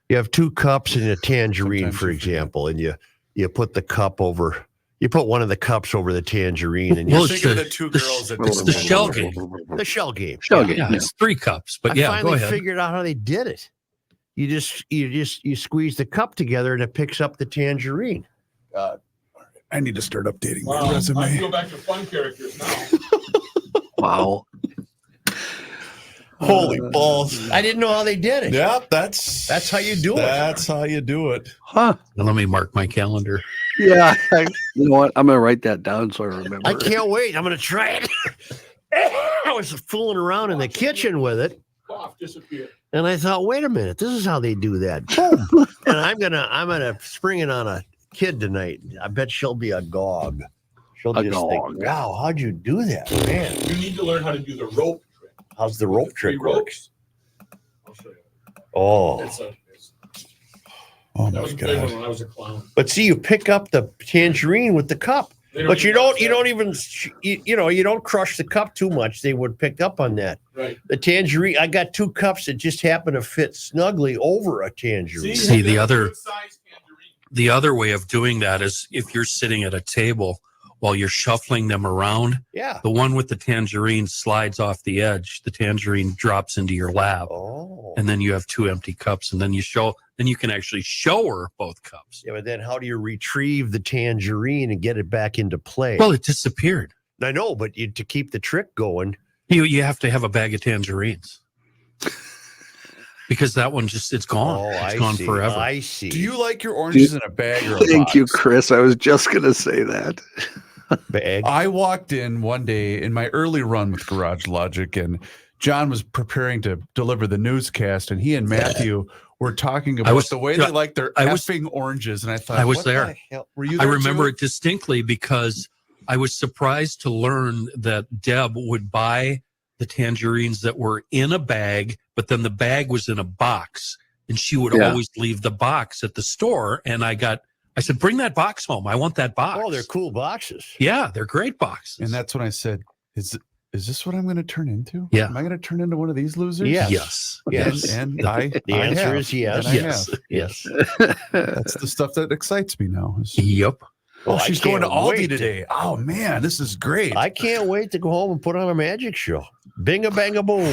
You have 2 cups and a tangerine, Sometimes for you forget. example, and you put the cup over. You put one of the cups over the tangerine, and You're you thinking of the 2 girls that it's did the shell game. the shell game. Shell game. Yeah, it's 3 cups. But I yeah, finally go ahead. figured out how they did it. You squeeze the cup together and it picks up the tangerine. I need to start updating Wow, my I resume. can go back to fun characters now. Wow. Holy balls. I didn't know how they did it. Yep, that's how you do it. That's how you do it. Huh. Now let me mark my calendar. Yeah. You know what? I'm going to write that down so I remember. I can't wait. I'm going to try it. I was fooling around in the kitchen with it, Cough disappeared. and I thought, wait a minute, this is how they do that. Boom. And I'm gonna spring it on a kid tonight. I bet she'll be agog. She'll A just dog. think, wow, how'd you do that, man? You need to learn how to do the rope trick. How's the rope trick 3 work? ropes. I'll show you. Oh, Oh That my was a big one god. when I was a clown. but see, you pick up the tangerine with the cup, They but you don't even- even, you don't crush the cup too much. They would pick up on that. Right. The tangerine, I got 2 cups that just happen to fit snugly over a tangerine. See, the that's a other- good size tangerine. The other way of doing that is if you're sitting at a table while you're shuffling them around, Yeah. the one with the tangerine slides off the edge. The tangerine drops into your lap. Oh. And then you have 2 empty cups, and then you can actually show her both cups. Yeah, but then how do you retrieve the tangerine and get it back into play? Well, it disappeared. I know, but to keep the trick going, You have to have a bag of tangerines because that one it's gone. It's I gone see. forever. I see. Do you like your oranges in a bag or a Thank you, box? Chris. I was just going to say that. bag? I walked in one day in my early run with Garage Logic, and John was preparing to deliver the newscast, and he and Matthew were talking about the way they like their effing oranges. And I thought, I was what there. the hell? Were you I there remember too? it distinctly because I was surprised to learn that Deb would buy the tangerines that were in a bag, but then the bag was in a box, and she would always leave the box at the store. And I said, bring that box home. I want that box. Oh, they're cool boxes. Yeah, they're great boxes. And that's when I said, is this what I'm going to turn into? Yeah. Am I going to turn into one of these losers? Yes. Yes. Yes. And I The I answer have. is yes. And I Yes. have. Yes. That's the stuff that excites me now. Yep. Well, I she's going to can't Aldi wait today. Oh man, this is great. I can't wait to go home and put on a magic show. Binga banga boom.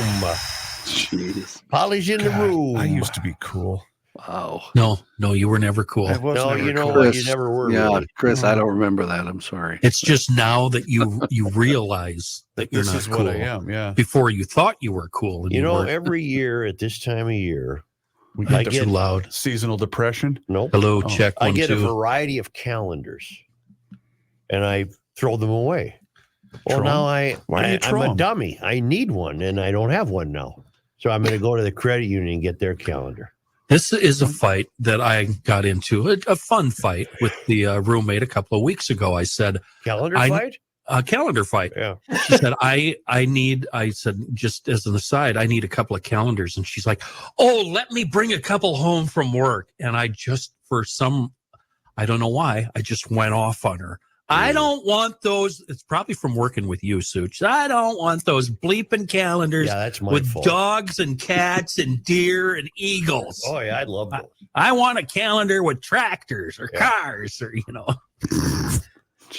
Jeez. Polly's in the God, room. I used to be cool. Wow. No, you were never cool. I was No, never you know cool. what? Chris, You never were. Yeah, really. Chris, I don't remember that. I'm sorry. It's just now that you realize that you're This not is cool. what I am. Yeah. Before you thought you were cool. And You know, weren't. every year at this time of year, We I get get too loud. seasonal depression. nope. Hello, Oh, check I 1, get 2. a variety of calendars, and I throw them away. Well, Throw now Why do you I'm throw a 'em? dummy. I need one, and I don't have one now. So I'm going to go to the credit union and get their calendar. This is a fight that I got into, a fun fight with the roommate a couple of weeks ago. I said, Calendar I- fight? a calendar fight. Yeah. She said, I said, just as an aside, I need a couple of calendars. And she's like, oh, let me bring a couple home from work. And I just, I don't know why, I just went off on her. I don't want those. It's probably from working with you, Such. I don't want those bleeping calendars Yeah, that's my with fault. dogs and cats and deer and eagles. Oh, yeah, I love those. I want a calendar with tractors or cars or,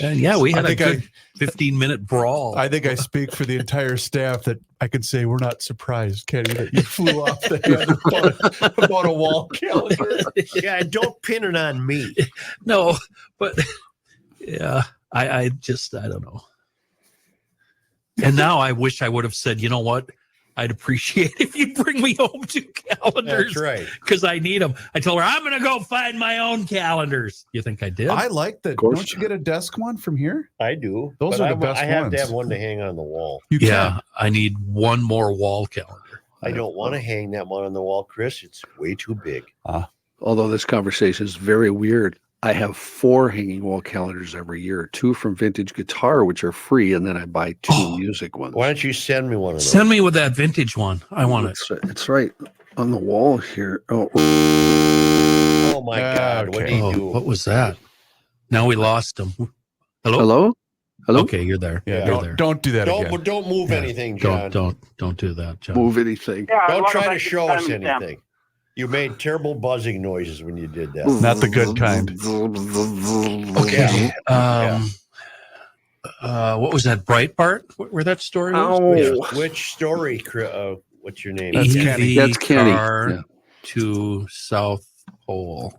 And yeah, we had I a think good 15-minute brawl. I think I speak for the entire staff that I can say we're not surprised, Kenny, that you flew off the head about a wall calendar. Yeah, and don't pin it on me. No, but yeah, I don't know. And now I wish I would have said, you know what? I'd appreciate if you bring me home 2 calendars. That's right. Because I need them. I told her, I'm going to go find my own calendars. You think I did? I like that. course Don't you get a desk one from here? I do. Those but are the best I have to ones. have one to hang on the wall. You yeah, I need one more wall calendar. I don't want to hang that one on the wall, Chris. It's way too big. Although this conversation is very weird, I have 4 hanging wall calendars every year, 2 from Vintage Guitar, which are free, and then I buy 2 music ones. Why don't you send me one of those? Send me with that vintage one. I want it. It's right on the wall here. Oh, Oh, my God. What Okay. do you Oh, do? what was that? Now we lost him. Hello? hello? Hello? Okay, you're there. Yeah, You're there. don't do that again. Don't move Yeah, anything, John. Don't do that, John. Move anything. Yeah, Don't what try about to the show us timestamp? anything. You made terrible buzzing noises when you did that. Not the good kind. Okay. What was that? Breitbart? Where that story was? Which story? What's your name? That's Kenny. That's Kenny. Car to South Pole.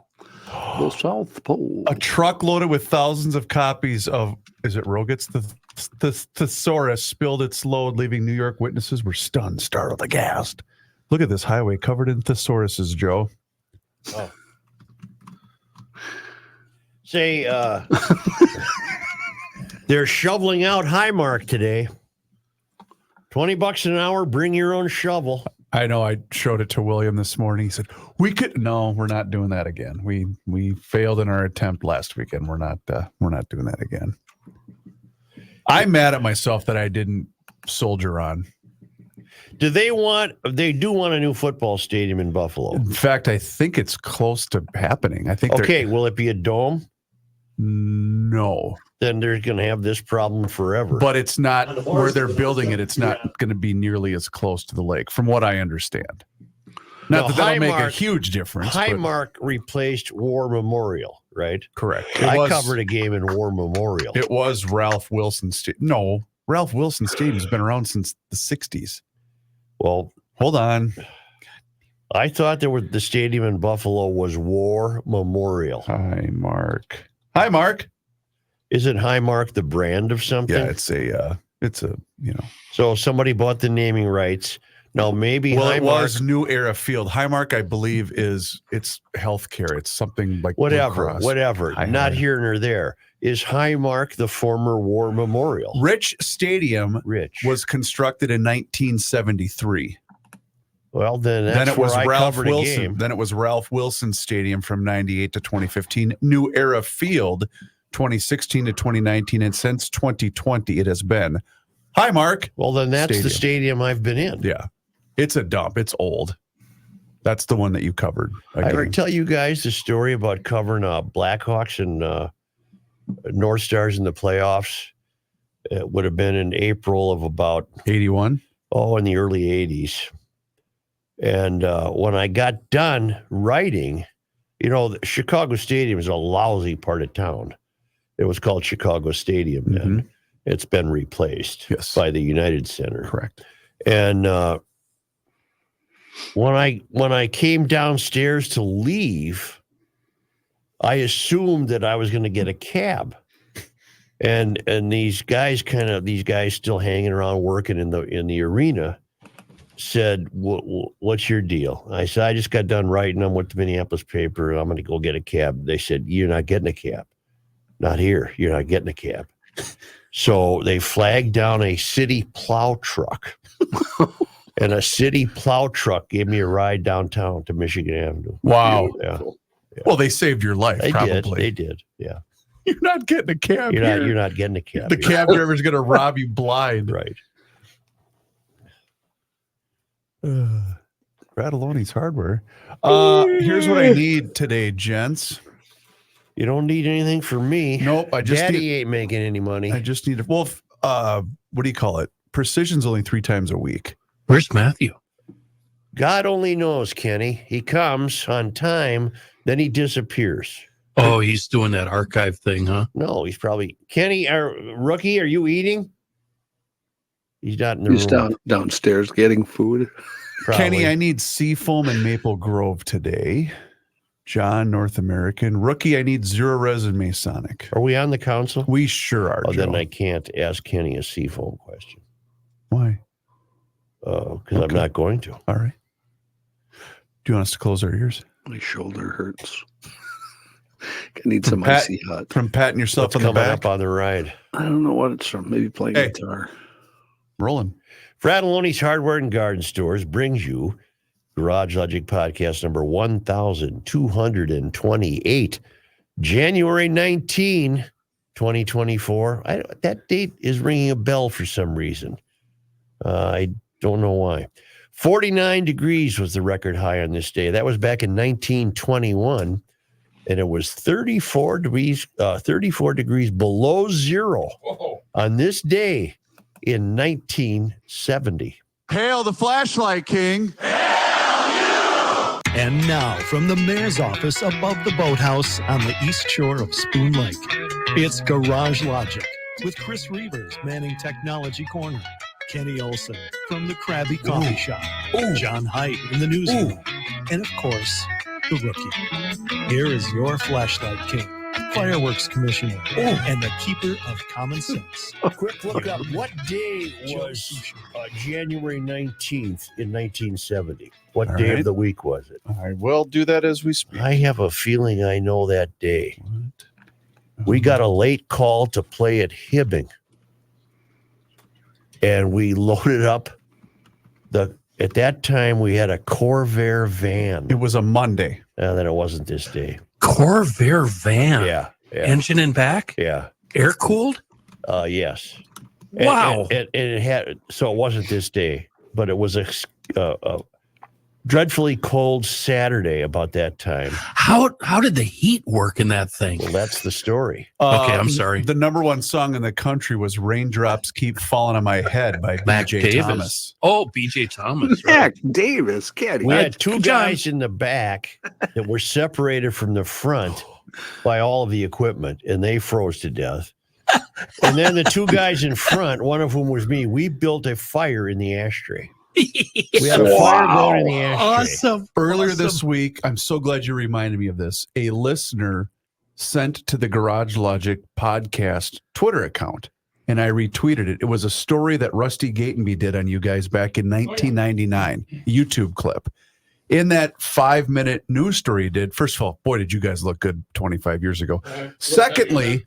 The South Pole. A truck loaded with thousands of copies of, is it Roget's? The thesaurus spilled its load, leaving New York witnesses were stunned, startled, aghast. Look at this highway covered in thesauruses, Joe. Oh. Say, they're shoveling out Highmark today. $20 an hour, bring your own shovel. I know. I showed it to William this morning. He said, no, we're not doing that again. We failed in our attempt last weekend. We're not doing that again. I'm mad at myself that I didn't soldier on. They do want a new football stadium in Buffalo. In fact, I think it's close to happening. I think. Okay, will it be a dome? No. Then they're going to have this problem forever. But it's not where they're building it. It's not going to be nearly as close to the lake, from what I understand. Not that that'll make a huge difference. Highmark replaced War Memorial, right? Correct. I covered a game in War Memorial. It was Ralph Wilson Stadium. No, Ralph Wilson Stadium has been around since the 60s. Well, hold on. I thought the stadium in Buffalo was War Memorial. Highmark. Isn't Highmark the brand of something? Yeah, it's a. So somebody bought the naming rights. Now maybe Highmark, it was New Era Field. Highmark, I believe, it's healthcare. It's something like whatever. Not here nor there. Is Highmark the former War Memorial? Rich Stadium was constructed in 1973. Well, then it was Ralph Wilson. Game. Then it was Ralph Wilson Stadium from 98 to 2015. New Era Field, 2016 to 2019, and since 2020, it has been Highmark. Well, then that's the stadium I've been in. Yeah, it's a dump. It's old. That's the one that you covered. I ever tell you guys the story about covering Blackhawks and North Stars in the playoffs? It would have been in April of about 81. Oh, in the early 80s. And when I got done writing, Chicago Stadium is a lousy part of town. It was called Chicago Stadium then. Mm-hmm. It's been replaced by the United Center. Correct. And when I came downstairs to leave, I assumed that I was going to get a cab. And these guys still hanging around working in the arena said, what's your deal? I said, I just got done writing. I'm with the Minneapolis paper, and I'm going to go get a cab. They said, you're not getting a cab. Not here. You're not getting a cab. So they flagged down a city plow truck. And a city plow truck gave me a ride downtown to Michigan Avenue. Wow. Yeah. Well, they saved your life, probably. They did, yeah. You're not getting a cab. You're not getting a cab. The cab driver's going to rob you blind. Right. Fratelloni's Hardware. Here's what I need today, gents. You don't need anything from me. Nope. Daddy ain't making any money. I just need what do you call it? Precision's only 3 times a week. Where's Matthew? God only knows, Kenny. He comes on time, then he disappears. Oh, he's doing that archive thing, huh? No, he's probably Kenny. Rookie, are you eating? He's not in the room. He's downstairs getting food. Probably. Kenny, I need Seafoam and Maple Grove today. John, North American. Rookie, I need Zero Resin Masonic. Are we on the council? We sure are, Oh, Joe. then I can't ask Kenny a Seafoam question. Why? Because I'm not going to. All right. Do you want us to close our ears? My shoulder hurts. I need some icy hot. From patting yourself What's on the back? up on the ride? I don't know what it's from. Maybe playing guitar. Rolling. Fratelloni's Hardware and Garden Stores brings you Garage Logic Podcast number 1228, January 19, 2024. That date is ringing a bell for some reason. I don't know why. 49 degrees was the record high on this day. That was back in 1921, and it was 34 degrees below zero on this day in 1970. Hail the flashlight king. And now, from the mayor's office above the boathouse on the east shore of Spoon Lake, it's Garage Logic with Chris Reavers manning Technology Corner, Kenny Olson from the Krabby Coffee Shop, John Haidt in the newsroom, and of course, the Rookie. Here is your flashlight king, fireworks commissioner, and the keeper of common sense. Quick look up. What day was January 19th in 1970? What All day right. of the week was it? I will do that as we speak. I have a feeling I know that day. We got a late call to play at Hibbing. And we loaded up at that time we had a Corvair van. It was a Monday. Then it wasn't this day. Corvair van. Yeah. Engine in back? Yeah. Air cooled? Yes. Wow. And it had, so it wasn't this day, but it was a dreadfully cold Saturday about that time. How did the heat work in that thing? Well, that's the story. Okay, I'm sorry. The number one song in the country was "Raindrops Keep Falling on My Head" by Mac B.J. Davis. Thomas. Oh, B.J. Thomas. Right? Mac Davis, Caddy. We had two John. guys in the back that were separated from the front by all of the equipment, and they froze to death. And then the two guys in front, one of whom was me, we built a fire in the ashtray. We had a fire going in the ashtray. Awesome. Earlier this week, I'm so glad you reminded me of this. A listener sent to the Garage Logic podcast Twitter account, and I retweeted it. It was a story that Rusty Gatenby did on you guys back in 1999, YouTube clip. In that 5-minute news story he did, first of all, boy, did you guys look good 25 years ago. Secondly,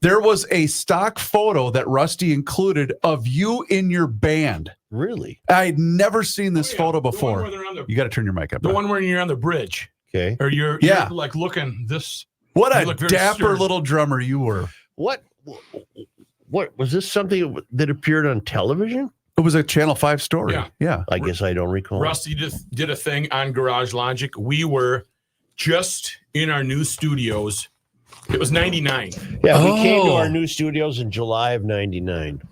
there was a stock photo that Rusty included of you in your band. Really? I'd never seen this photo The one before. where they're on the- You got to turn your mic up. The now. one where you're on the bridge, Okay. or you're like looking this. What You a look very dapper stern. little drummer you were. What was this something that appeared on television? It was a Channel 5 story. Yeah. I guess I don't recall. Rusty just did a thing on Garage Logic. We were just in our new studios. It was 99. Yeah, we came to Oh. our new studios in July of 99.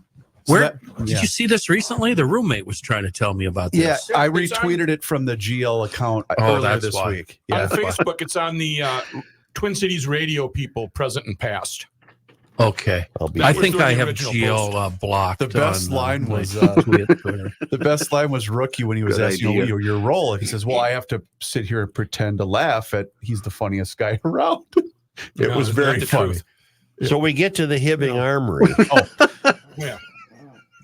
Where did you see this recently? The roommate was trying to tell me about this. Yeah, I It's on- retweeted it from the GL account Oh, earlier that's this why. week. Yeah, On Facebook, it's on the Twin Cities radio people, present and past. Okay. I'll be I was think doing I the have original GL blocked. The best on, line my was, Twitter. the best line was Rookie when he was Good asking idea. your role. He says, "Well, I have to sit here and pretend to laugh at he's the funniest guy around." It No, was that's very not the funny. truth. So we get to the Hibbing Armory, Yeah.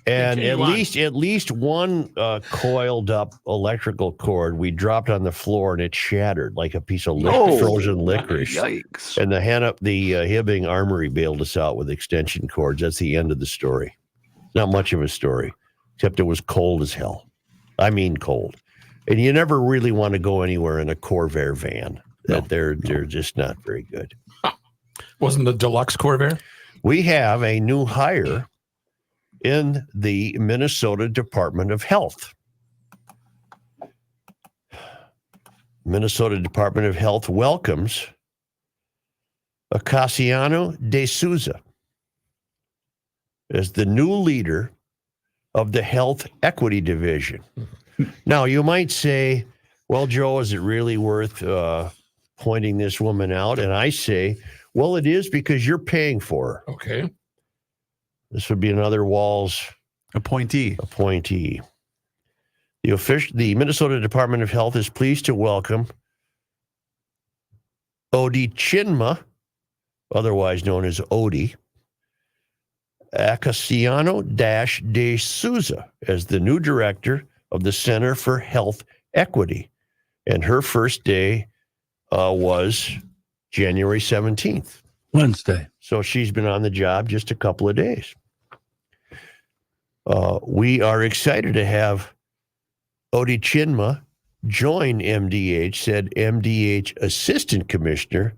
and Continue on. at least one coiled up electrical cord we dropped on the floor, and it shattered like a piece of Oh, frozen licorice. Yikes. And the Hibbing Armory bailed us out with extension cords. That's the end of the story. Not much of a story, except it was cold as hell. I mean, cold. And you never really want to go anywhere in a Corvair van. They're just not very good. Wasn't the deluxe Corvair? We have a new hire in the Minnesota Department of Health. Minnesota Department of Health welcomes Acaciano de Souza as the new leader of the Health Equity Division. Now, you might say, well, Joe, is it really worth pointing this woman out? And I say, well, it is, because you're paying for her. Okay. This would be another Walls Appointee. The Minnesota Department of Health is pleased to welcome Odie Chinma, otherwise known as Odie, Acaciano de Souza as the new director of the Center for Health Equity. And her first day was January 17th. Wednesday. So she's been on the job just a couple of days. We are excited to have Odie Chinma join MDH, said MDH Assistant Commissioner,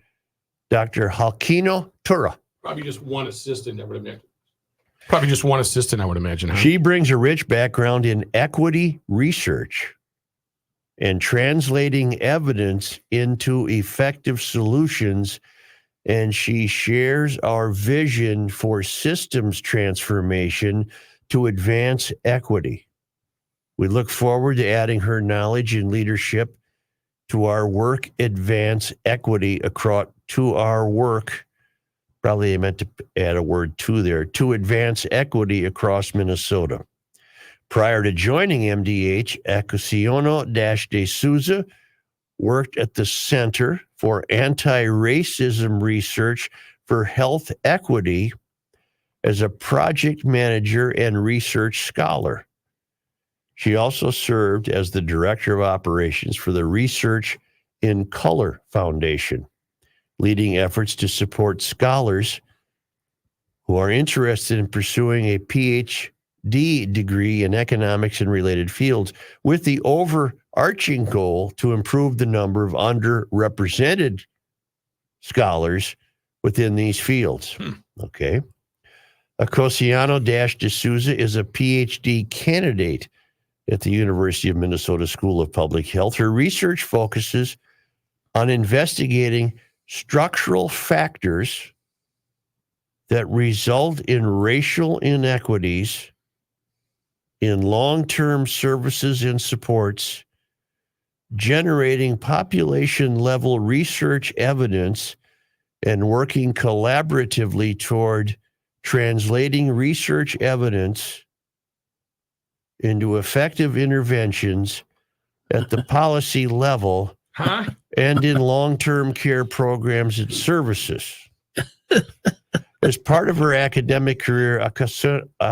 Dr. Halkino Tura. Probably just one assistant, I would imagine. Huh? She brings a rich background in equity research and translating evidence into effective solutions, and she shares our vision for systems transformation to advance equity. We look forward to adding her knowledge and leadership to our work advance equity across probably they meant to add a word to there, to advance equity across Minnesota. Prior to joining MDH, Acaciono de Souza worked at the Center for Anti-Racism Research for Health Equity as a project manager and research scholar. She also served as the director of operations for the Research in Color Foundation, leading efforts to support scholars who are interested in pursuing a PhD degree in economics and related fields, with the overarching goal to improve the number of underrepresented scholars within these fields. Okay. Acaciono de Souza is a PhD candidate at the University of Minnesota School of Public Health. Her research focuses on investigating structural factors that result in racial inequities in long-term services and supports, generating population-level research evidence, and working collaboratively toward translating research evidence into effective interventions at the policy level and in long-term care programs and services. As part of her academic career, Acaciono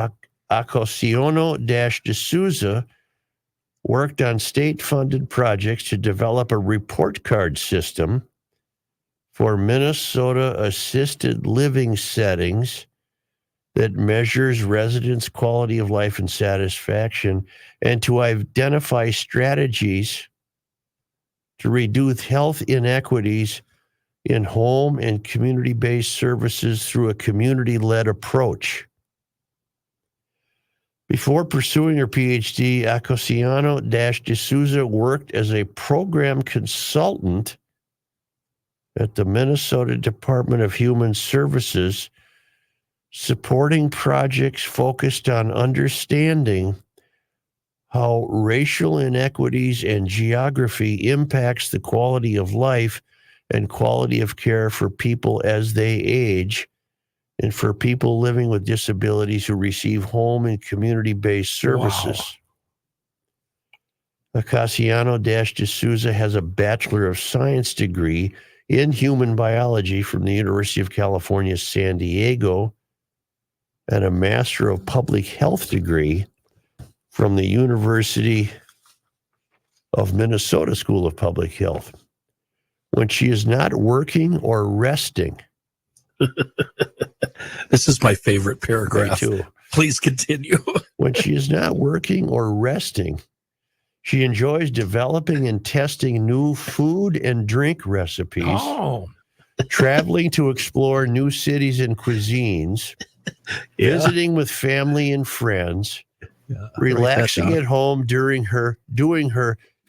de Souza worked on state-funded projects to develop a report card system for Minnesota assisted living settings that measures residents' quality of life and satisfaction, and to identify strategies to reduce health inequities in home and community-based services through a community-led approach. Before pursuing her PhD, Acaciono de Souza worked as a program consultant at the Minnesota Department of Human Services, supporting projects focused on understanding how racial inequities and geography impacts the quality of life and quality of care for people as they age, and for people living with disabilities who receive home and community-based services. Wow. Acaciono de Souza has a Bachelor of Science degree in human biology from the University of California, San Diego, and a Master of Public Health degree from the University of Minnesota School of Public Health. When she is not working or resting. This is my favorite paragraph. Me too. Please continue. When she is not working or resting, she enjoys developing and testing new food and drink recipes, traveling to explore new cities and cuisines, visiting with family and friends, relaxing at home doing her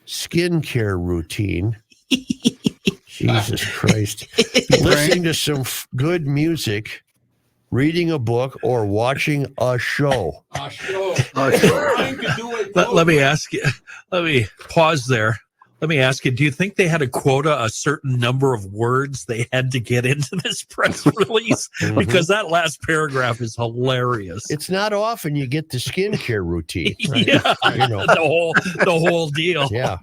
skincare routine. Jesus Christ. Listening to some good music, reading a book, or watching a show. Let me ask you, let me pause there. Let me ask you, do you think they had to quota a certain number of words they had to get into this press release? Because that last paragraph is hilarious. It's not often you get the skincare routine. Right? Yeah, you know. the whole deal. Yeah.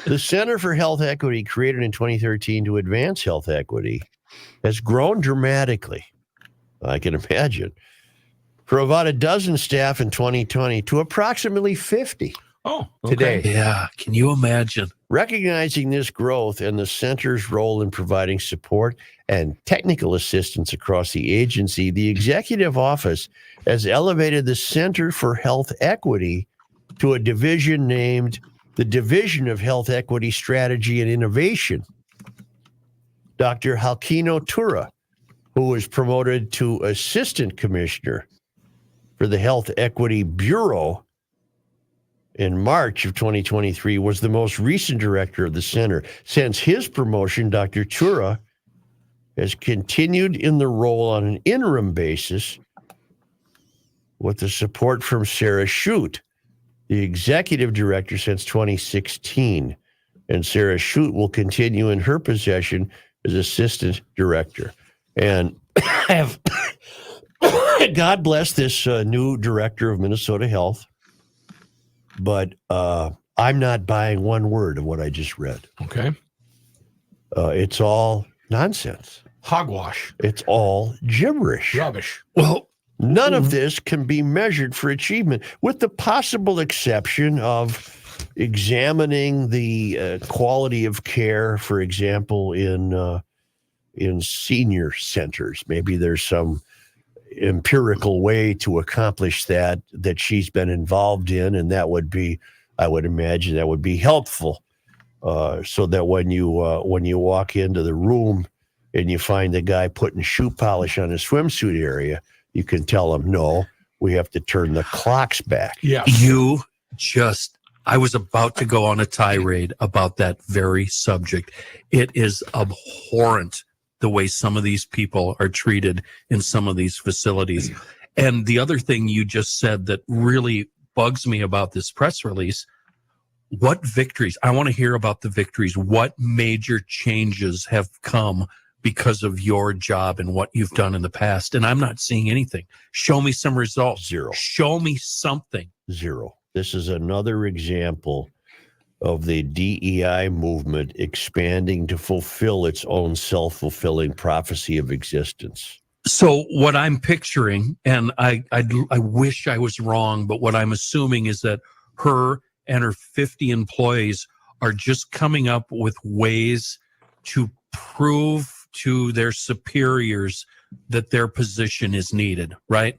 The Center for Health Equity, created in 2013 to advance health equity, has grown dramatically, I can imagine, from about a dozen staff in 2020 to approximately 50 today. Yeah, can you imagine? Recognizing this growth and the center's role in providing support and technical assistance across the agency, the executive office has elevated the Center for Health Equity to a division named the Division of Health Equity Strategy and Innovation. Dr. Halkino Tura, who was promoted to Assistant Commissioner for the Health Equity Bureau in March of 2023, was the most recent director of the center. Since his promotion, Dr. Tura has continued in the role on an interim basis with the support from Sarah Schutt, the executive director since 2016. and Sarah Shute will continue in her possession as assistant director. And I have, God bless this new director of Minnesota Health, but I'm not buying one word of what I just read. Okay. It's all nonsense. Hogwash. It's all gibberish. Rubbish. Well, None of this can be measured for achievement, with the possible exception of examining the quality of care, for example, in senior centers. Maybe there's some empirical way to accomplish that she's been involved in, and that would be, I would imagine, that would be helpful, so that when you walk into the room and you find the guy putting shoe polish on his swimsuit area, you can tell him, no, we have to turn the clocks back. Yeah. I was about to go on a tirade about that very subject. It is abhorrent the way some of these people are treated in some of these facilities. And the other thing you just said that really bugs me about this press release, what victories? I want to hear about the victories. What major changes have come because of your job and what you've done in the past? And I'm not seeing anything. Show me some results. Zero. Show me something. Zero. This is another example of the DEI movement expanding to fulfill its own self-fulfilling prophecy of existence. So what I'm picturing, and I wish I was wrong, but what I'm assuming is that her and her 50 employees are just coming up with ways to prove to their superiors that their position is needed, right?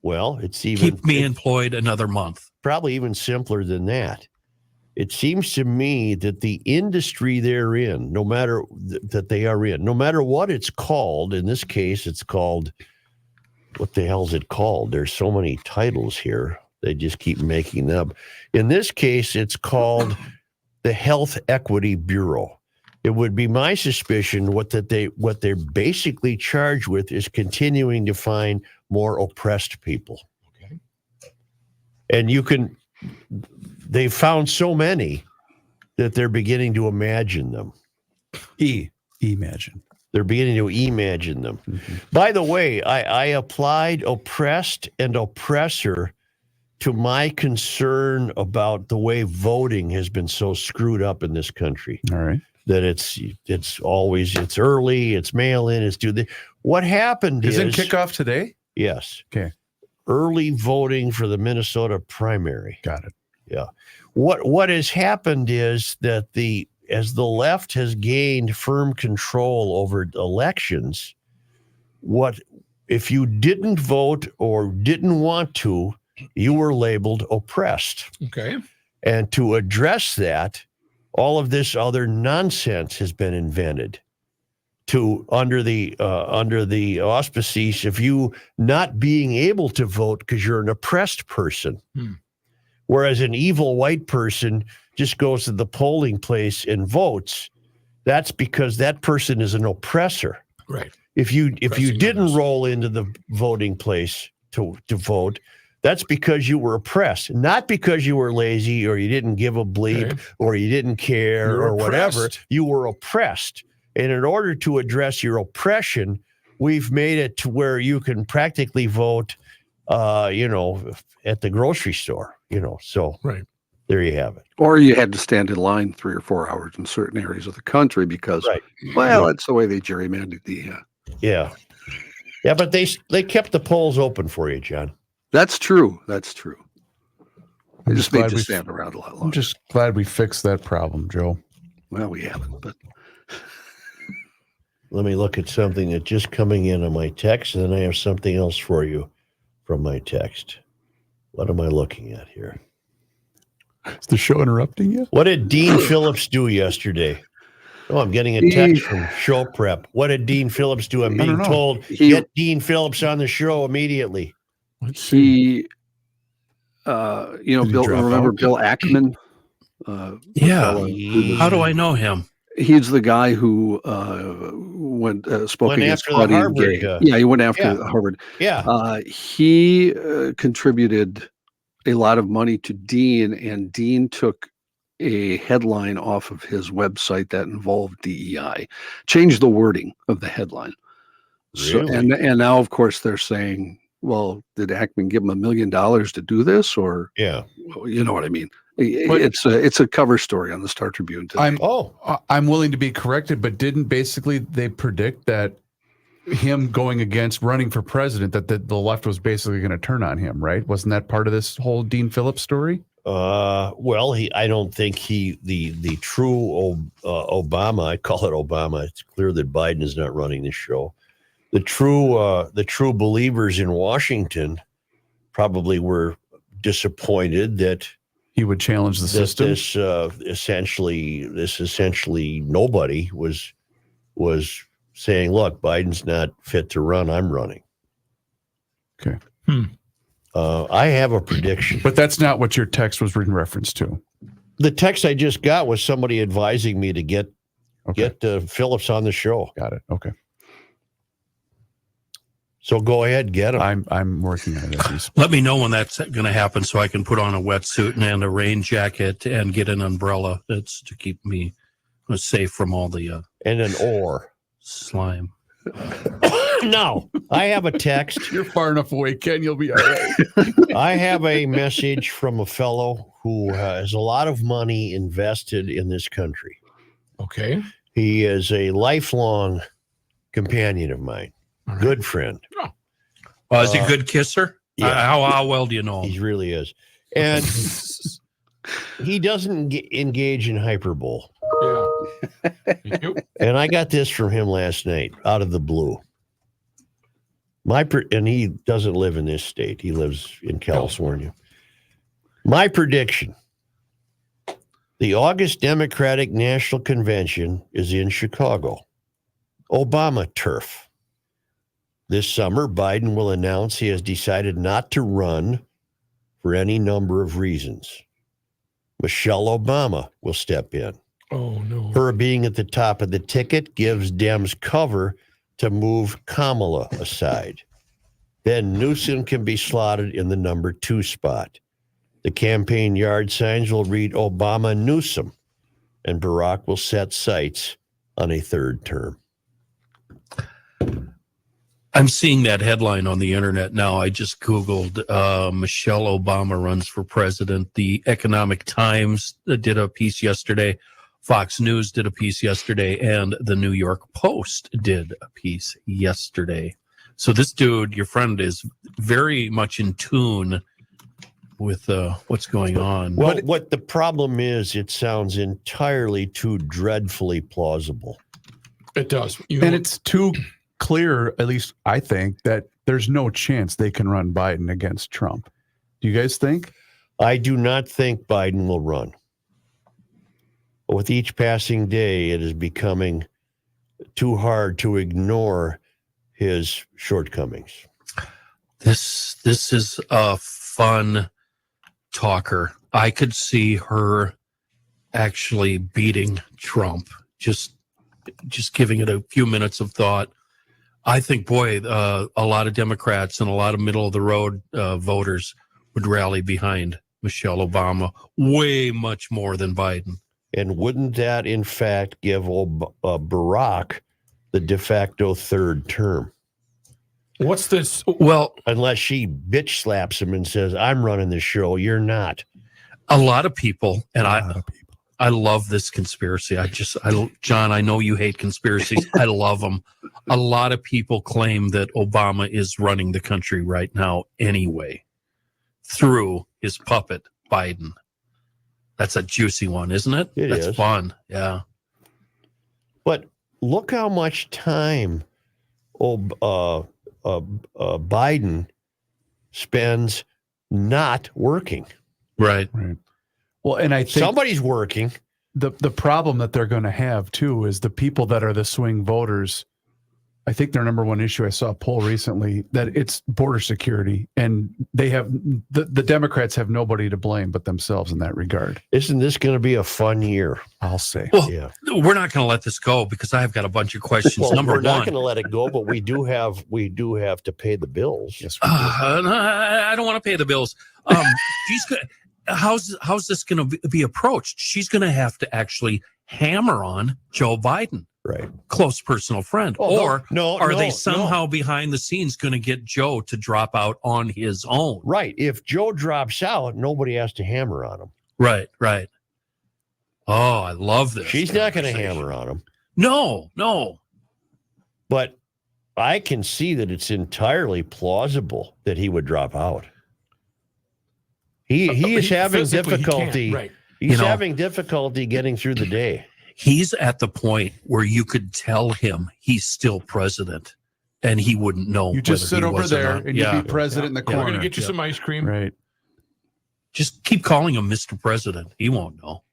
Well, it's even keep me employed another month. Probably even simpler than that. It seems to me that the industry they're in, no matter what it's called, in this case, it's called, what the hell is it called? There's so many titles here. They just keep making them up. In this case, it's called the Health Equity Bureau. It would be my suspicion what they're basically charged with is continuing to find more oppressed people. Okay. And they've found so many that they're beginning to imagine them. Imagine. They're beginning to imagine them. Mm-hmm. By the way, I applied oppressed and oppressor to my concern about the way voting has been so screwed up in this country. All right. That it's early, it's mail in, it's due. What happened Isn't kickoff today? Yes. Okay. Early voting for the Minnesota primary. Got it. Yeah. What has happened is that as the left has gained firm control over elections, if you didn't vote or didn't want to, you were labeled oppressed. Okay. And to address that, all of this other nonsense has been invented under the auspices of you not being able to vote because you're an oppressed person. Whereas an evil white person just goes to the polling place and votes. That's because that person is an oppressor. Right. If you didn't others. roll into the voting place to vote, that's because you were oppressed, not because you were lazy or you didn't give a bleep or you didn't care You're or whatever. oppressed. You were oppressed. And in order to address your oppression, we've made it to where you can practically vote, at the grocery store, So Right. there you have it. Or you had to stand in line 3 or 4 hours in certain areas of the country because, that's the way they gerrymandered the. Yeah. Yeah, but they kept the polls open for you, John. That's true. That's true. They just made glad you we- stand around a lot longer. I'm just glad we fixed that problem, Joe. Well, we haven't, but Let me look at something that's just coming in on my text, and then I have something else for you from my text. What am I looking at here? Is the show interrupting you? What did Dean Phillips do yesterday? Oh, I'm getting a text from Show Prep. What did Dean Phillips do? I'm I don't being know. told, get Dean Phillips on the show immediately. he, Did he Bill. drop Remember out? Bill Ackman? Yeah. Fellow How do I know him? He's the guy who spoke Went against after the Claudine Harvard, Gay. Yeah, he went after yeah. Harvard. Yeah. He contributed a lot of money to Dean, and Dean took a headline off of his website that involved DEI, changed the wording of the headline. So, Really? and now, of course, they're saying, well, did Ackman give him $1 million to do this, or Yeah. you know what I mean? It's a cover story on the Star Tribune today. I'm willing to be corrected, but didn't basically they predict that him going against running for president, that the left was basically going to turn on him, right? Wasn't that part of this whole Dean Phillips story? Well, I don't think the true Obama, I call it Obama. It's clear that Biden is not running this show. The true believers in Washington probably were disappointed that he would challenge the system. This essentially nobody was saying, "Look, Biden's not fit to run. I'm running." Okay. I have a prediction, but that's not what your text was in reference to. The text I just got was somebody advising me to get Phillips on the show. Got it. Okay. So go ahead, get him. I'm working on it. Let me know when that's going to happen, so I can put on a wetsuit and a rain jacket and get an umbrella. That's to keep me safe from all the and an oar slime. No, I have a text. You're far enough away, Ken. You'll be all right. I have a message from a fellow who has a lot of money invested in this country. Okay. He is a lifelong companion of mine. Right. Good friend. Oh. Is he a good kisser? Yeah. How well do you know him? He really is. And he doesn't engage in hyperbole. Yeah. Thank you. And I got this from him last night out of the blue. And he doesn't live in this state. He lives in California. My prediction: the August Democratic National Convention is in Chicago. Obama turf. This summer, Biden will announce he has decided not to run for any number of reasons. Michelle Obama will step in. Oh, no. Her being at the top of the ticket gives Dems cover to move Kamala aside. Then Newsom can be slotted in the number 2 spot. The campaign yard signs will read Obama Newsom, and Barack will set sights on a 3rd term. I'm seeing that headline on the internet now. I just Googled Michelle Obama runs for president. The Economic Times did a piece yesterday. Fox News did a piece yesterday, and the New York Post did a piece yesterday. So this dude, your friend, is very much in tune with what's going on. Well, what the problem is, it sounds entirely too dreadfully plausible. It does. And it's too clear, at least I think, that there's no chance they can run Biden against Trump. Do you guys think? I do not think Biden will run. But with each passing day, it is becoming too hard to ignore his shortcomings. This is a fun talker. I could see her actually beating Trump, just giving it a few minutes of thought. I think, boy, a lot of Democrats and a lot of middle-of-the-road voters would rally behind Michelle Obama way much more than Biden. And wouldn't that, in fact, give Barack the de facto 3rd term? What's this? Well, unless she bitch slaps him and says, "I'm running the show, you're not." A lot of people, and I love this conspiracy. John, I know you hate conspiracies. I love them. A lot of people claim that Obama is running the country right now anyway, through his puppet, Biden. That's a juicy one, isn't it? That's fun. Yeah. But look how much time Biden spends not working. Right. Well, and I think somebody's working. The problem that they're going to have too is the people that are the swing voters. I think their number one issue, I saw a poll recently, that it's border security, and they have the Democrats have nobody to blame but themselves in that regard. Isn't this going to be a fun year? I'll say. Well, we're not going to let this go because I've got a bunch of questions. Well, Number we're one, not going to let it go, but we do have to pay the bills. Yes, I don't want to pay the bills. how's this going to be approached? She's going to have to actually hammer on Joe Biden, Right. close personal friend, Oh, are they somehow behind the scenes going to get Joe to drop out on his own? Right. If Joe drops out, nobody has to hammer on him. Right. Oh, I love this. She's not going to hammer on him. No. But I can see that it's entirely plausible that he would drop out. He is having difficulty. Right. He's having difficulty getting through the day. He's at the point where you could tell him he's still president and he wouldn't know. You just sit over there and you be president in the corner. We're going to get you some ice cream. Right. Just keep calling him Mr. President. He won't know.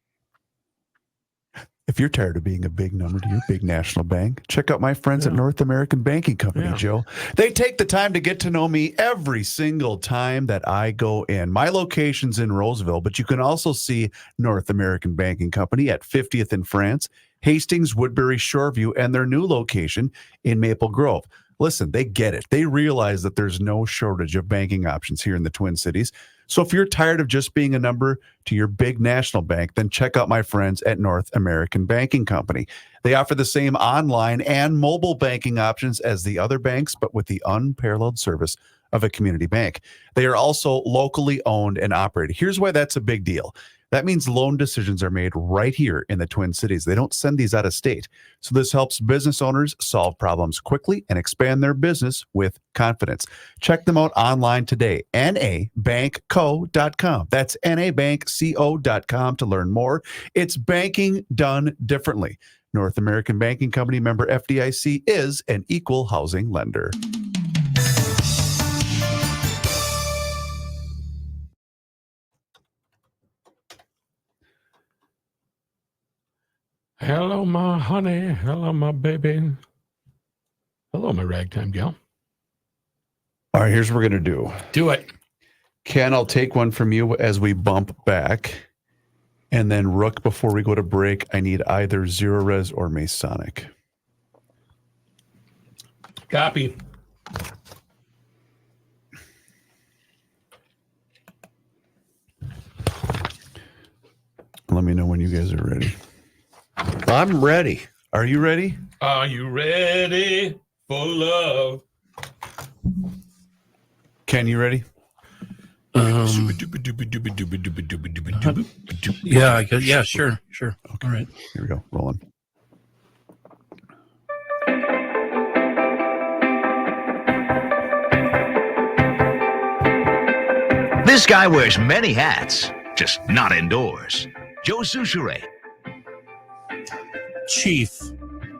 If you're tired of being a big number to your big national bank, check out my friends at North American Banking Company, Joe. They take the time to get to know me every single time that I go in. My location's in Roseville, but you can also see North American Banking Company at 50th in France, Hastings, Woodbury, Shoreview, and their new location in Maple Grove. Listen, they get it. They realize that there's no shortage of banking options here in the Twin Cities. So if you're tired of just being a number to your big national bank, then check out my friends at North American Banking Company. They offer the same online and mobile banking options as the other banks, but with the unparalleled service of a community bank. They are also locally owned and operated. Here's why that's a big deal. That means loan decisions are made right here in the Twin Cities. They don't send these out of state. So this helps business owners solve problems quickly and expand their business with confidence. Check them out online today, nabankco.com. That's nabankco.com to learn more. It's banking done differently. North American Banking Company, member FDIC, is an equal housing lender. Hello, my honey. Hello, my baby. Hello, my ragtime gal. All right, here's what we're going to do. Do it. Ken, I'll take one from you as we bump back. And then Rook, before we go to break, I need either Zero Res or Masonic. Copy. Let me know when you guys are ready. I'm ready. Are you ready? Are you ready for love? Ken, you ready? Yeah, I guess, yeah, sure. Okay. All right. Here we go. Rolling. This guy wears many hats, just not indoors. Joe Souchere. Chief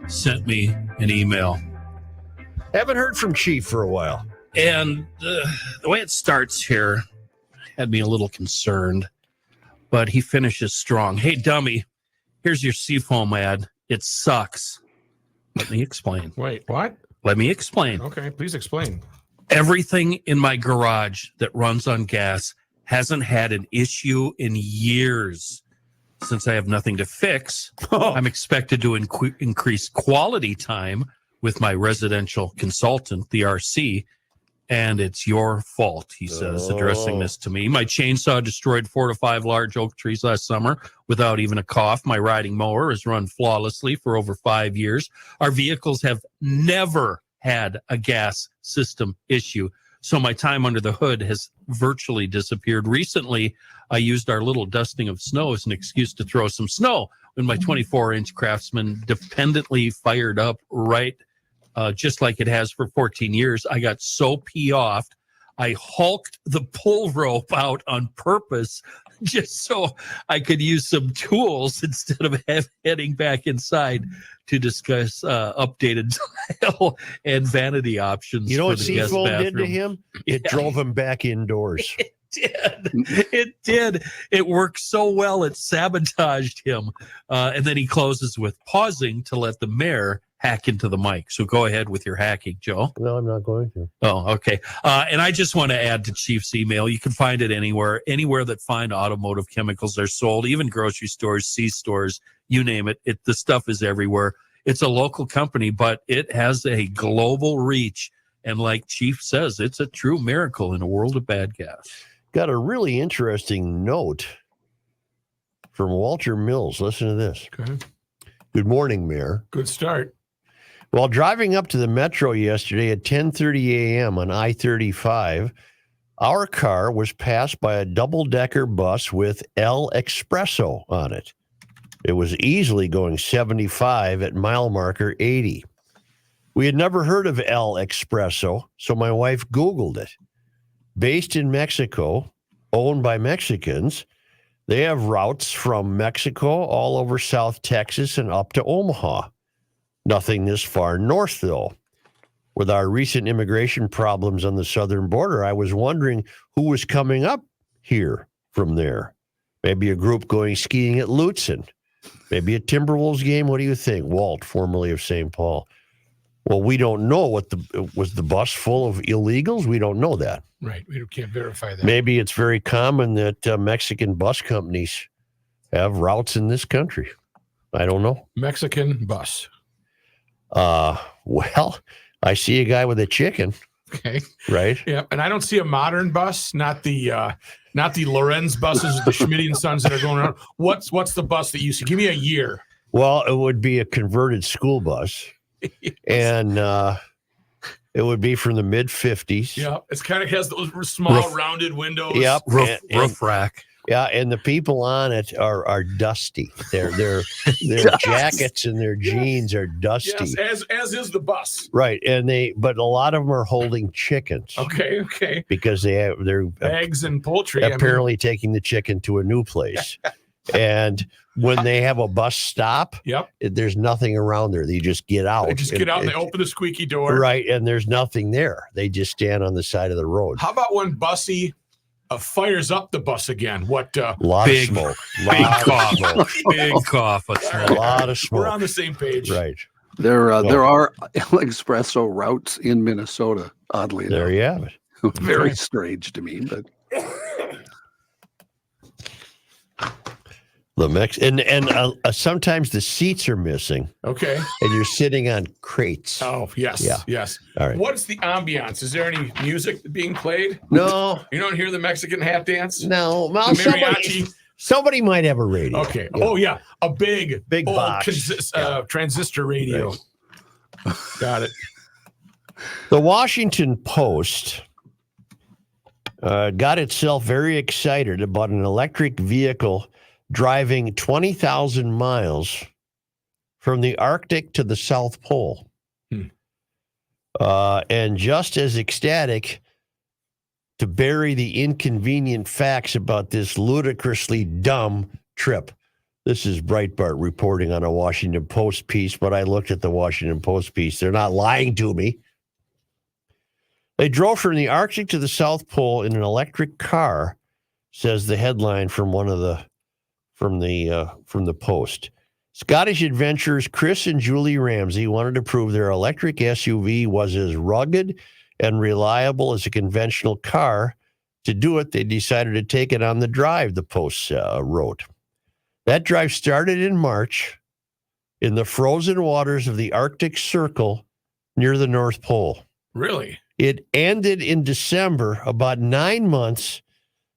sent me an email. Haven't heard from Chief for a while. And the way it starts here had me a little concerned, but he finishes strong. Hey, dummy, here's your Seafoam ad. It sucks. Let me explain. Wait, what? Let me explain. Okay, please explain. Everything in my garage that runs on gas hasn't had an issue in years. Since I have nothing to fix, I'm expected to increase quality time with my residential consultant, the RC, and it's your fault, he says, addressing this to me. My chainsaw destroyed 4 to 5 large oak trees last summer without even a cough. My riding mower has run flawlessly for over 5 years. Our vehicles have never had a gas system issue, so my time under the hood has virtually disappeared. Recently, I used our little dusting of snow as an excuse to throw some snow when my 24-inch Craftsman dependently fired up right just like it has for 14 years. I got so pee-offed, I hulked the pull rope out on purpose just so I could use some tools instead of heading back inside to discuss updated tile and vanity options. You know what for the guest Seafoam did to bathroom. him? It drove him back indoors. It did. It worked so well, it sabotaged him. And then he closes with pausing to let the mayor hack into the mic. So go ahead with your hacking, Joe. No, I'm not going to. Oh, okay. And I just want to add to Chief's email. You can find it anywhere that fine automotive chemicals are sold, even grocery stores, C-stores, you name it. The stuff is everywhere. It's a local company, but it has a global reach. And like Chief says, it's a true miracle in a world of bad gas. got a really interesting note from Walter Mills. Listen to this. Okay. Good morning, Mayor. Good start. While driving up to the Metro yesterday at 10:30 a.m. on I-35, our car was passed by a double-decker bus with El Expresso on it. It was easily going 75 at mile marker 80. We had never heard of El Expresso, so my wife Googled it. Based in Mexico, owned by Mexicans, they have routes from Mexico all over South Texas and up to Omaha. Nothing this far north, though. With our recent immigration problems on the southern border, I was wondering who was coming up here from there. Maybe a group going skiing at Lutzen. Maybe a Timberwolves game. What do you think? Walt, formerly of St. Paul. Well, we don't know was the bus full of illegals? We don't know that. Right. We can't verify that. Maybe it's very common that Mexican bus companies have routes in this country. I don't know. Mexican bus. Well, I see a guy with a chicken. Okay. Right. Yeah, and I don't see a modern bus, not the Lorenz buses, the Schmidt and Sons that are going around. What's the bus that you see? Give me a year. Well, it would be a converted school bus, and it would be from the mid '50s. Yeah, it's kind of has those small rounded windows. Yep, roof rack. Yeah, and the people on it are dusty. Their jackets and their jeans are dusty. Yes, as is the bus. Right, but a lot of them are holding chickens. Okay. Because they're eggs and poultry. Apparently taking the chicken to a new place. And when they have a bus stop, there's nothing around there. They just get out. They just get out and they open the squeaky door. Right, and there's nothing there. They just stand on the side of the road. How about when Bussy fires up the bus again? What? Lot of smoke. Big cough. Big cough. A lot of smoke. We're on the same page. Right. There are El Expresso routes in Minnesota, oddly enough. There you have it. Very strange to me, but sometimes the seats are missing. Okay. And you're sitting on crates. Oh, yes. Yeah. Yes. All right. What's the ambiance? Is there any music being played? No. You don't hear the Mexican hat dance? No. Well, the mariachi? Somebody might have a radio. Okay. Yeah. Oh, yeah. A big old box. transistor radio. Right. Got it. The Washington Post got itself very excited about an electric vehicle driving 20,000 miles from the Arctic to the South Pole. And just as ecstatic to bury the inconvenient facts about this ludicrously dumb trip. This is Breitbart reporting on a Washington Post piece, but I looked at the Washington Post piece. They're not lying to me. They drove from the Arctic to the South Pole in an electric car, says the headline from from the Post. Scottish adventurers Chris and Julie Ramsey wanted to prove their electric SUV was as rugged and reliable as a conventional car. To do it, they decided to take it on the drive, the Post wrote. That drive started in March in the frozen waters of the Arctic Circle near the North Pole. Really? It ended in December, about 9 months,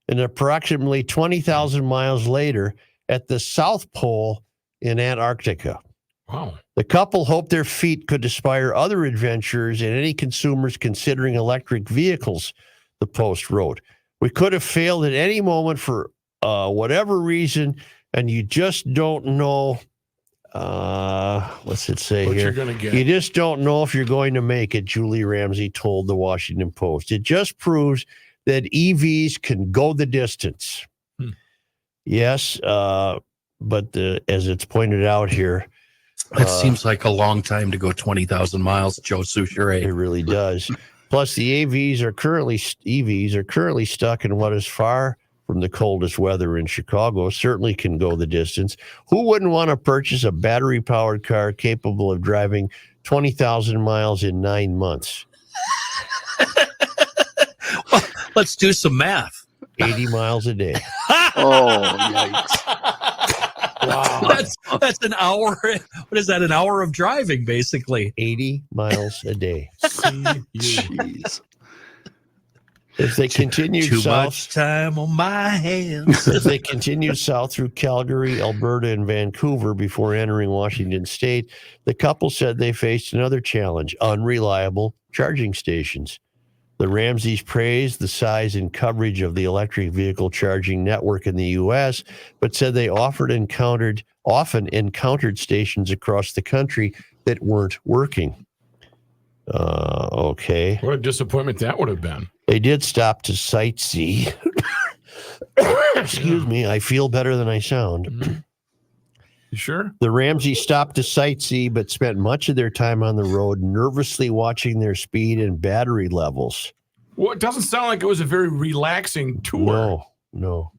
and approximately 20,000 miles later at the South Pole in Antarctica. Wow. The couple hoped their feat could inspire other adventurers and any consumers considering electric vehicles, the Post wrote. We could have failed at any moment for whatever reason, and you just don't know. What's it say what here? You're gonna get. You just don't know if you're going to make it, Julie Ramsey told the Washington Post. It just proves that EVs can go the distance. Yes, but as it's pointed out here, that seems like a long time to go 20,000 miles, Joe Souchere. It really does. Plus, the EVs are currently stuck in what is far from the coldest weather in Chicago. Certainly can go the distance. Who wouldn't want to purchase a battery-powered car capable of driving 20,000 miles in 9 months? Well, let's do some math. 80 miles a day. Oh, yikes. Wow. That's an hour. What is that? An hour of driving, basically. 80 miles a day. Jeez. As they continued Too south, much time on my hands. as they continued south through Calgary, Alberta, and Vancouver before entering Washington State, the couple said they faced another challenge: unreliable charging stations. The Ramseys praised the size and coverage of the electric vehicle charging network in the U.S., but said they often encountered stations across the country that weren't working. Okay. What a disappointment that would have been. They did stop to sightsee. Excuse me, I feel better than I sound. Mm-hmm. You sure? The Ramseys stopped to sightsee, but spent much of their time on the road nervously watching their speed and battery levels. Well, it doesn't sound like it was a very relaxing tour. No.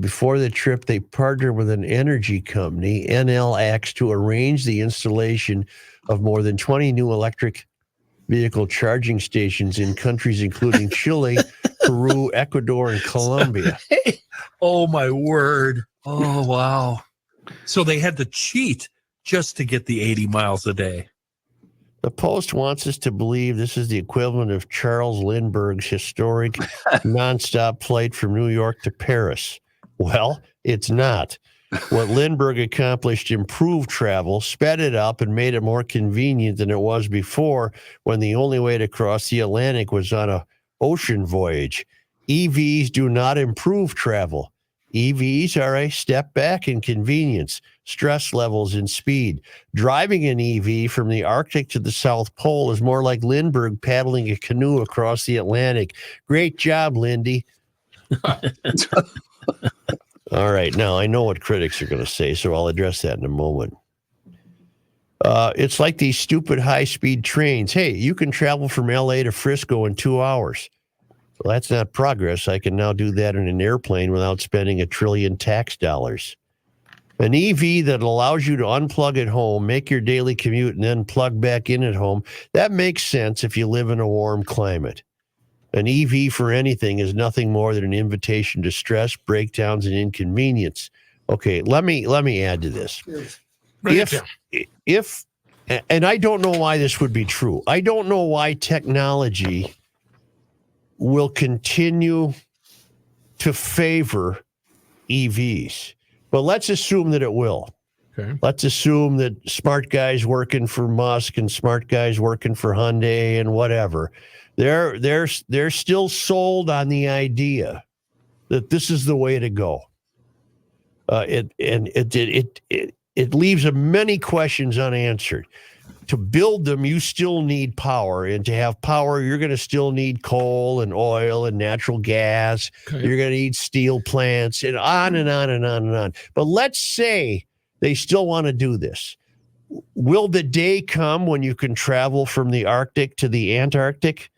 Before the trip, they partnered with an energy company, NLX, to arrange the installation of more than 20 new electric vehicle charging stations in countries including Chile, Peru, Ecuador, and Colombia. Oh, my word. Oh, wow. So they had to cheat just to get the 80 miles a day. The Post wants us to believe this is the equivalent of Charles Lindbergh's historic nonstop flight from New York to Paris. Well, it's not. What Lindbergh accomplished improved travel, sped it up, and made it more convenient than it was before, when the only way to cross the Atlantic was on an ocean voyage. EVs do not improve travel. EVs are a step back in convenience, stress levels, and speed. Driving an EV from the Arctic to the South Pole is more like Lindbergh paddling a canoe across the Atlantic. Great job, Lindy. All right, now I know what critics are going to say, so I'll address that in a moment. It's like these stupid high-speed trains. Hey, you can travel from LA to Frisco in 2 hours. Well, that's not progress. I can now do that in an airplane without spending $1 trillion tax dollars. An EV that allows you to unplug at home, make your daily commute, and then plug back in at home, that makes sense if you live in a warm climate. An EV for anything is nothing more than an invitation to stress, breakdowns, and inconvenience. Okay, let me add to this. If and I don't know why this would be true. I don't know why technology will continue to favor EVs. But let's assume that it will. Okay. Let's assume that smart guys working for Musk and smart guys working for Hyundai and whatever, they're still sold on the idea that this is the way to go. It leaves many questions unanswered. To build them, you still need power. And to have power, you're going to still need coal and oil and natural gas. Okay. You're going to need steel plants and on and on and on and on. But let's say they still want to do this. Will the day come when you can travel from the Arctic to the Antarctic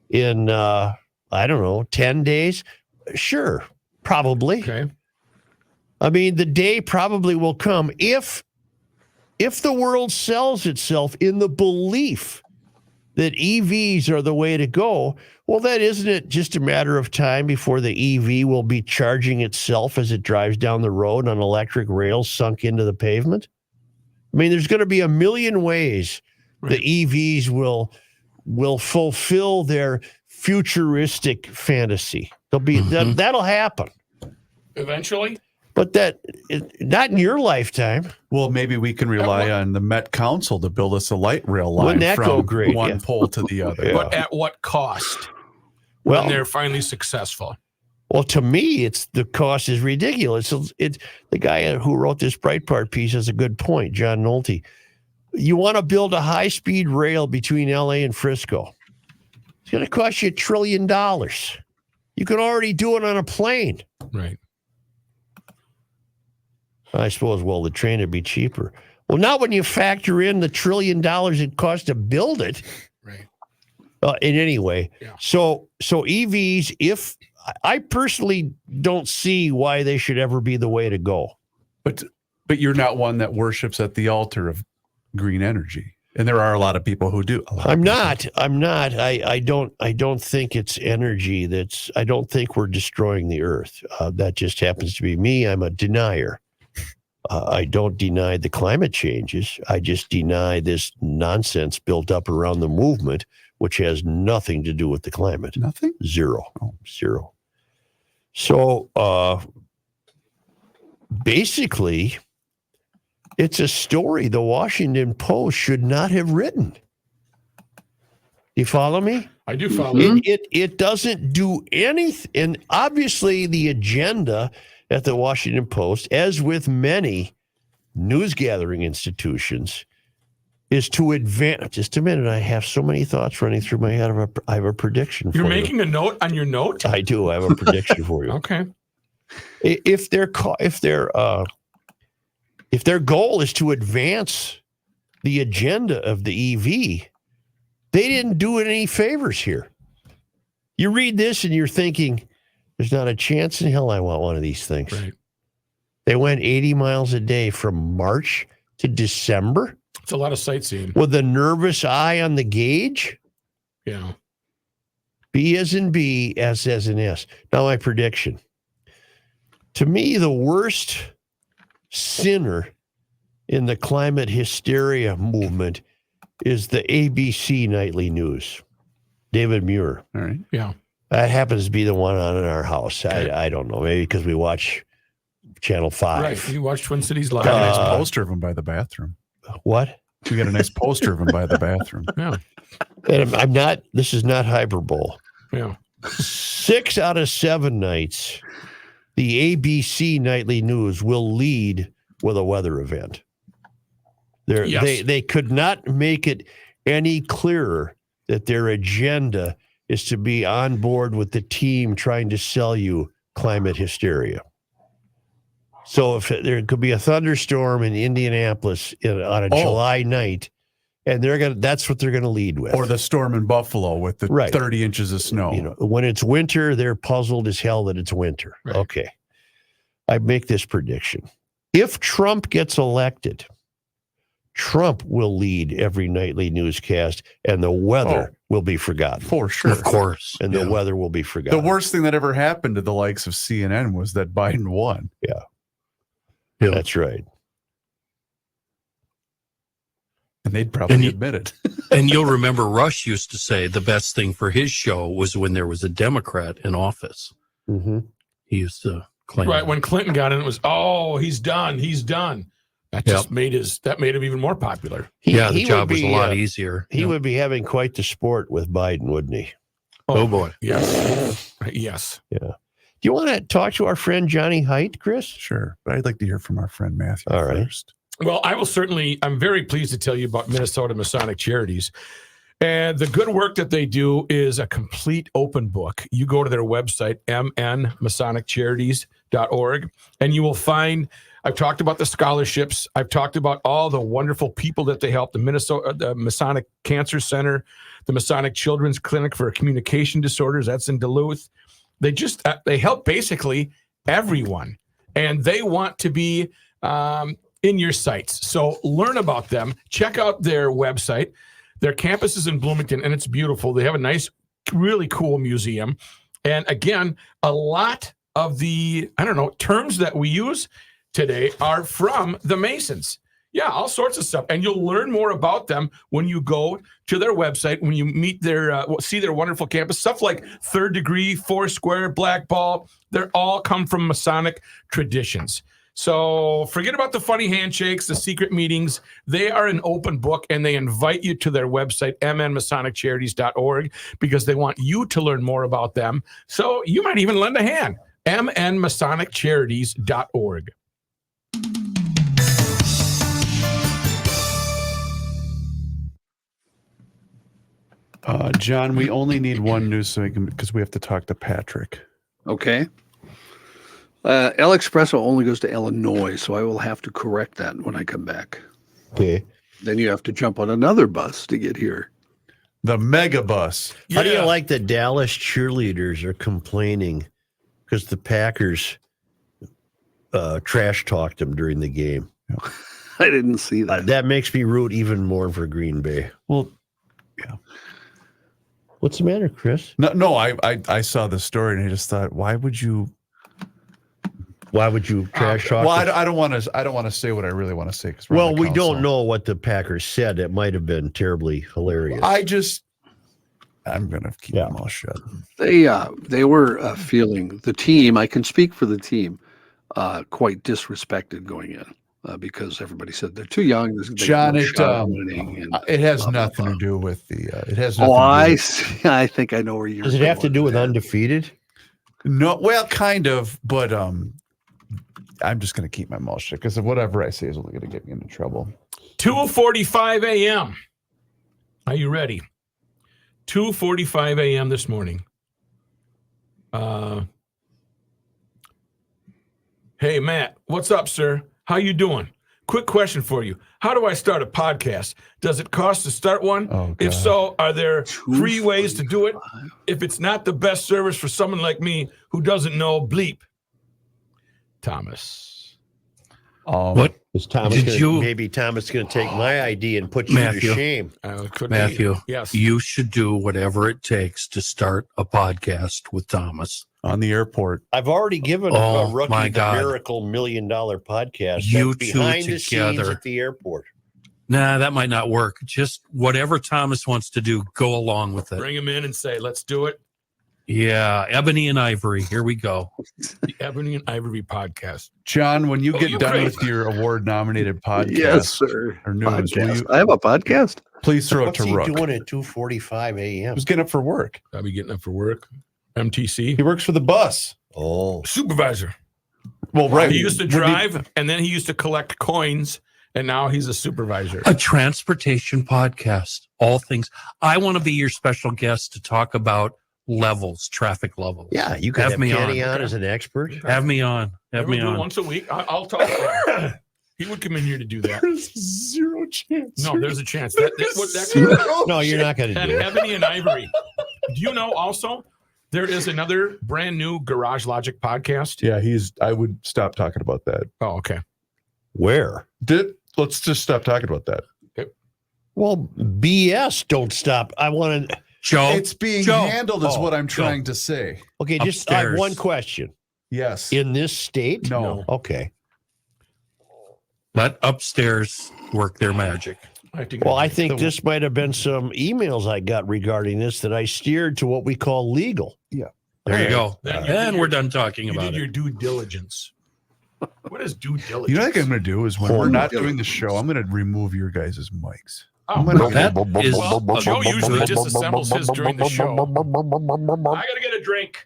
in, 10 days? Sure, probably. Okay. I mean, the day probably will come if the world sells itself in the belief that EVs are the way to go. Well, then isn't it just a matter of time before the EV will be charging itself as it drives down the road on electric rails sunk into the pavement? I mean, there's going to be a million ways the EVs will fulfill their futuristic fantasy. That'll happen eventually. But not in your lifetime. Well, maybe we can rely on the Met Council to build us a light rail line from one pole to the other. Yeah. But at what cost? When they're finally successful. Well, to me, the cost is ridiculous. It's the guy who wrote this Breitbart piece has a good point, John Nolte. You want to build a high-speed rail between LA and Frisco. It's going to cost you $1 trillion. You can already do it on a plane. Right. I suppose, the train would be cheaper. Well, not when you factor in the $1 trillion it costs to build it. Right. In any way. Yeah. So EVs, I personally don't see why they should ever be the way to go. But you're not one that worships at the altar of green energy. And there are a lot of people who do. I'm not. I don't think it's energy I don't think we're destroying the earth. That just happens to be me. I'm a denier. I don't deny the climate changes. I just deny this nonsense built up around the movement, which has nothing to do with the climate. Nothing? Zero. Zero. So basically, it's a story the Washington Post should not have written. You follow me? I do follow. It doesn't do anything. And obviously the agenda at the Washington Post, as with many news gathering institutions, is to advance. Just a minute. I have so many thoughts running through my head. I have a prediction for you. You're making a note on your note? I do. I have a prediction for you. Okay. If their goal is to advance the agenda of the EV, they didn't do it any favors here. You read this and you're thinking, there's not a chance in hell I want one of these things. Right. They went 80 miles a day from March to December. It's a lot of sightseeing. With a nervous eye on the gauge. Yeah. B as in B, S as in S. Now my prediction. To me, the worst sinner in the climate hysteria movement is the ABC Nightly News. David Muir. All right. Yeah. That happens to be the one on in our house. Okay. I don't know. Maybe because we watch Channel 5. Right. You watch Twin Cities Live. Got a nice poster of him by the bathroom. What? We got a nice poster of him by the bathroom. Yeah. And I'm not, this is not hyperbole. Yeah. 6 out of 7 nights, the ABC Nightly News will lead with a weather event. Yes. They could not make it any clearer that their agenda is to be on board with the team trying to sell you climate hysteria. So if there could be a thunderstorm in Indianapolis on a July night, and that's what they're gonna lead with. Or the storm in Buffalo with the 30 inches of snow. You know, when it's winter, they're puzzled as hell that it's winter. Right. Okay. I make this prediction. If Trump gets elected, Trump will lead every nightly newscast, and the weather will be forgotten. For sure. Of course. And the weather will be forgotten. The worst thing that ever happened to the likes of CNN was that Biden won. Yeah. Yeah. That's right. And they'd probably admit it. And you'll remember Rush used to say the best thing for his show was when there was a Democrat in office. Mm-hmm. He used to claim. Right. When Clinton got in, it was, he's done. He's done. That just made him even more popular. The job was a lot easier. He would be having quite the sport with Biden, wouldn't he? Oh boy. Yes. Yes. Yeah. Do you want to talk to our friend Johnny Height, Chris? Sure. But I'd like to hear from our friend Matthew All right. first. Well, I'm very pleased to tell you about Minnesota Masonic Charities. And the good work that they do is a complete open book. You go to their website, mnmasoniccharities.org, and you will find, I've talked about the scholarships. I've talked about all the wonderful people that they help, the Masonic Cancer Center, the Masonic Children's Clinic for Communication Disorders, that's in Duluth. They help basically everyone, and they want to be in your sites. So learn about them. Check out their website. Their campus is in Bloomington, and it's beautiful. They have a nice, really cool museum. And again, a lot of the, terms that we use today are from the Masons. Yeah, all sorts of stuff. And you'll learn more about them when you go to their website, when you meet see their wonderful campus. Stuff like Third Degree, Foursquare, Black Ball, they're all come from Masonic traditions. So forget about the funny handshakes, the secret meetings. They are an open book, and they invite you to their website, mnmasoniccharities.org, because they want you to learn more about them. So you might even lend a hand, mnmasoniccharities.org. John, we only need one news because we have to talk to Patrick. Okay. El Expresso only goes to Illinois, so I will have to correct that when I come back. Okay. Then you have to jump on another bus to get here. The mega bus. How do you like the Dallas cheerleaders are complaining because the Packers trash talked them during the game? I didn't see that. That makes me root even more for Green Bay. Well, yeah. What's the matter, Chris? No, I saw the story and I just thought, why would you Why would you trash talk? Well, I don't want to say what I really want to say. Well, we don't know what the Packers said. It might have been terribly hilarious. I'm going to keep my mouth shut. They were feeling, the team, I can speak for the team, quite disrespected going in because everybody said they're too young. John, it has nothing to do with the. It has. Nothing I think I know where you're. Does it have to do with undefeated? No, well, kind of, but I'm just going to keep my mouth shut because whatever I say is only going to get me into trouble. 2:45 a.m. Are you ready? 2:45 a.m. this morning. Hey, Matt, what's up, sir? How you doing? Quick question for you. How do I start a podcast? Does it cost to start one? Oh, if so, are there free ways to do it? If it's not the best service for someone like me who doesn't know bleep. Thomas. What? Is Thomas maybe Thomas going to take my idea and put you to shame? Matthew, yes. You should do whatever it takes to start a podcast with Thomas. On the airport. I've already given a rookie the Miracle $1 Million podcast. You two behind together. The scenes at the airport. Nah, that might not work. Just whatever Thomas wants to do, go along with it. Bring him in and say, let's do it. Yeah, Ebony and Ivory. Here we go. The Ebony and Ivory podcast. John, when you get done with your award-nominated podcast, yes, sir. Or news, I have a podcast. Please throw it to Rook. What's he doing at 2:45 a.m.? He's getting up for work. I'll be getting up for work. MTC. He works for the bus. Oh, supervisor. Well, right. He used to drive, and then he used to collect coins, and now he's a supervisor. A transportation podcast. All things. I want to be your special guest to talk about levels, traffic levels. Yeah, you can have me Kenny on as an expert. Have me on. Have me on. Once a week. I'll talk to him. He would come in here to do that. There's zero chance. No, there's a chance. No, you're not going to do it. Ebony and Ivory. Do you know also there is another brand new Garage Logic podcast? Yeah, I would stop talking about that. Oh, okay. Where? Let's just stop talking about that. Okay. Well, BS, don't stop. I want to. Joe. It's being handled is what I'm trying to say. Okay, just I have one question. Yes. In this state? No. Okay. Let upstairs work their magic. Well, I think this might have been some emails I got regarding this that I steered to what we call legal. Yeah. There you go. And we're done talking about it. You did your due diligence. What is due diligence? You know what I'm going to do is when we're not doing the show, I'm going to remove your guys' mics. Oh, Joe usually just assembles his during the show. I got to get a drink.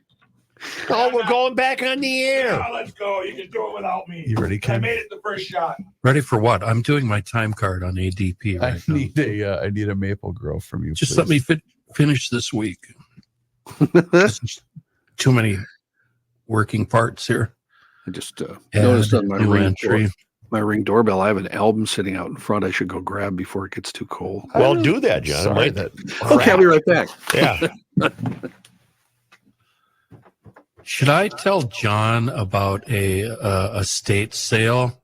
Oh, we're going back on the air. Yeah, let's go. You can do it without me. You ready, Ken? I made it the first shot. Ready for what? I'm doing my time card on ADP right now. I need a Maple Grove from you. Just please. let me finish this week. Too many working parts here. I just noticed on my ring doorbell, I have an album sitting out in front. I should go grab before it gets too cold. Well, do that, John. Okay, I'll be right back. Yeah. Should I tell John about a estate sale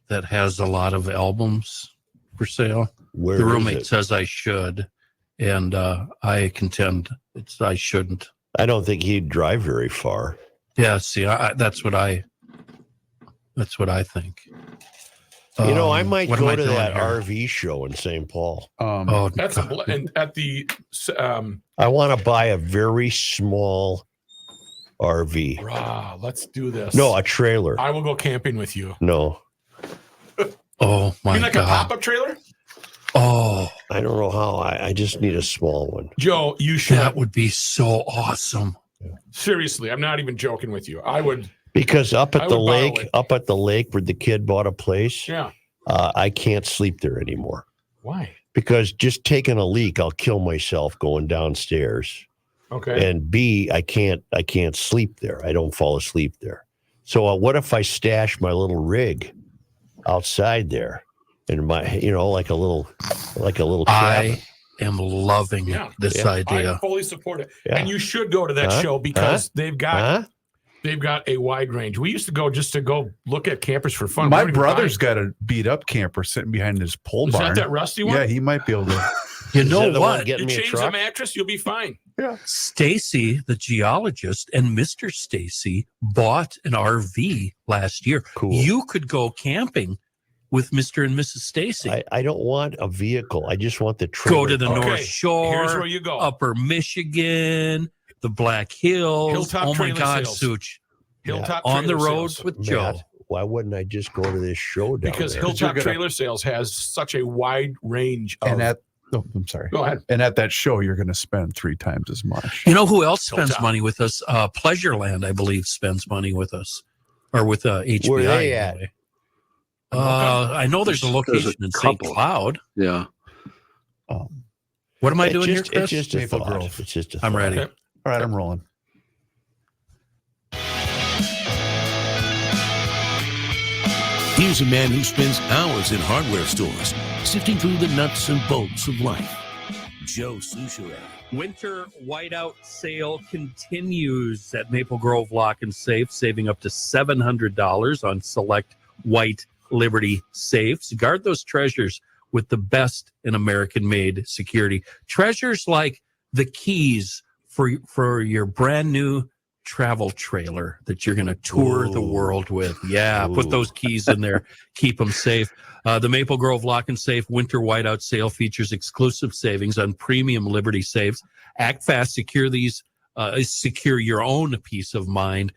that has a lot of albums for sale? Where the roommate says I should, and I contend I shouldn't. I don't think he'd drive very far. Yeah, see, that's what I think. You know, I might go to that RV show in St. Paul. That's at the. I want to buy a very small RV. Let's do this. No, a trailer. I will go camping with you. No. Oh my God! A pop-up trailer? Oh, I don't know how. I just need a small one. Joe, you should. That would be so awesome. Seriously, I'm not even joking with you. I would. Because up at the lake where the kid bought a place, I can't sleep there anymore. Why? Because just taking a leak, I'll kill myself going downstairs. Okay. And B, I can't sleep there. I don't fall asleep there. So what if I stash my little rig outside there, and like a little cabin? I am loving this idea. I fully support it, and you should go to that show because they've got a wide range. We used to go just to go look at campers for fun. My brother's got a beat up camper sitting behind his pole barn. Is that rusty one? Yeah, he might be able to. You know what? You change the mattress, you'll be fine. Stacy, the geologist, and Mr. Stacy bought an RV last year. Cool. You could go camping with Mr. and Mrs. Stacy. I don't want a vehicle. I just want the trailer. Go to the North Okay, Shore. here's where you go. Upper Michigan, the Black Hills. Hilltop oh my Trailer God, Sales. Such. Hilltop On the Trailer road Sales. with Matt, Joe. why wouldn't I just go to this show down Because there? Hilltop Trailer Sales has such a wide range of. I'm sorry. Go ahead. And at that show, you're going to spend 3 times as much. You know who else spends Hilltop. money with us? Pleasureland, I believe, spends money with us. Or with HBI. Where are they at? Anyway. I know there's a location in St. couple. Cloud. Yeah. What am I It's doing here, just, Chris? It's just a Maple thought. Grove. It's just a I'm thought. ready. Okay. All right, I'm rolling. Here's a man who spends hours in hardware stores, sifting through the nuts and bolts of life. Joe Souchere. Winter whiteout sale continues at Maple Grove Lock and Safe, saving up to $700 on select white Liberty safes. Guard those treasures with the best in American-made security. Treasures like the keys for your brand new travel trailer that you're going to tour the world with. Yeah, put those keys in there. Keep them safe. The Maple Grove Lock and Safe Winter Whiteout Sale features exclusive savings on premium Liberty safes. Act fast. Secure these. Secure your own peace of mind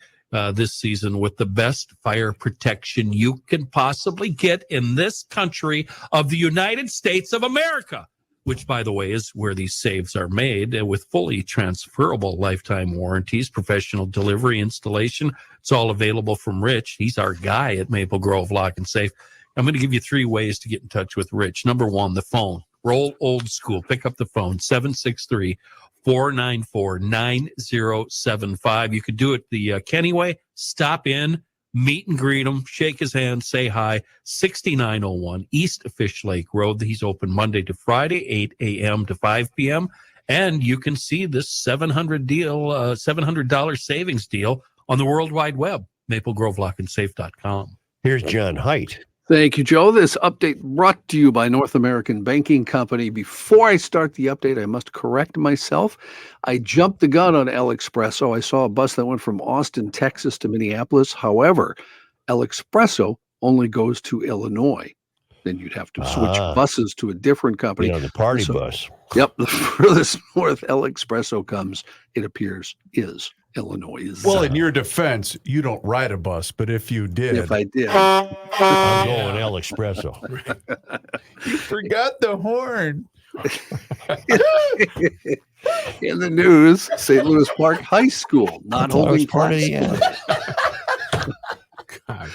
this season with the best fire protection you can possibly get in this country of the United States of America, which, by the way, is where these safes are made with fully transferable lifetime warranties, professional delivery, installation. It's all available from Rich. He's our guy at Maple Grove Lock and Safe. I'm going to give you 3 ways to get in touch with Rich. Number 1, the phone. Roll old school. Pick up the phone, 763-494-9075. You could do it the Kenny way. Stop in, meet and greet him, shake his hand, say hi. 6901 East Fish Lake Road. He's open Monday to Friday, 8 a.m. to 5 p.m. And you can see this $700 savings deal on the World Wide Web, maplegrovelockandsafe.com. Here's John Height. Thank you, Joe. This update brought to you by North American Banking Company. Before I start the update, I must correct myself. I jumped the gun on El Expresso. I saw a bus that went from Austin, Texas to Minneapolis. However, El Expresso only goes to Illinois. Then you'd have to switch buses to a different company. The party bus. Yep. The furthest north El Expresso comes, it appears, is Illinois. Well, in your defense, you don't ride a bus, but if you did. If I did. I'm going El Expresso. You forgot the horn. In the news, St. Louis Park High School not holding part of class. the end. God.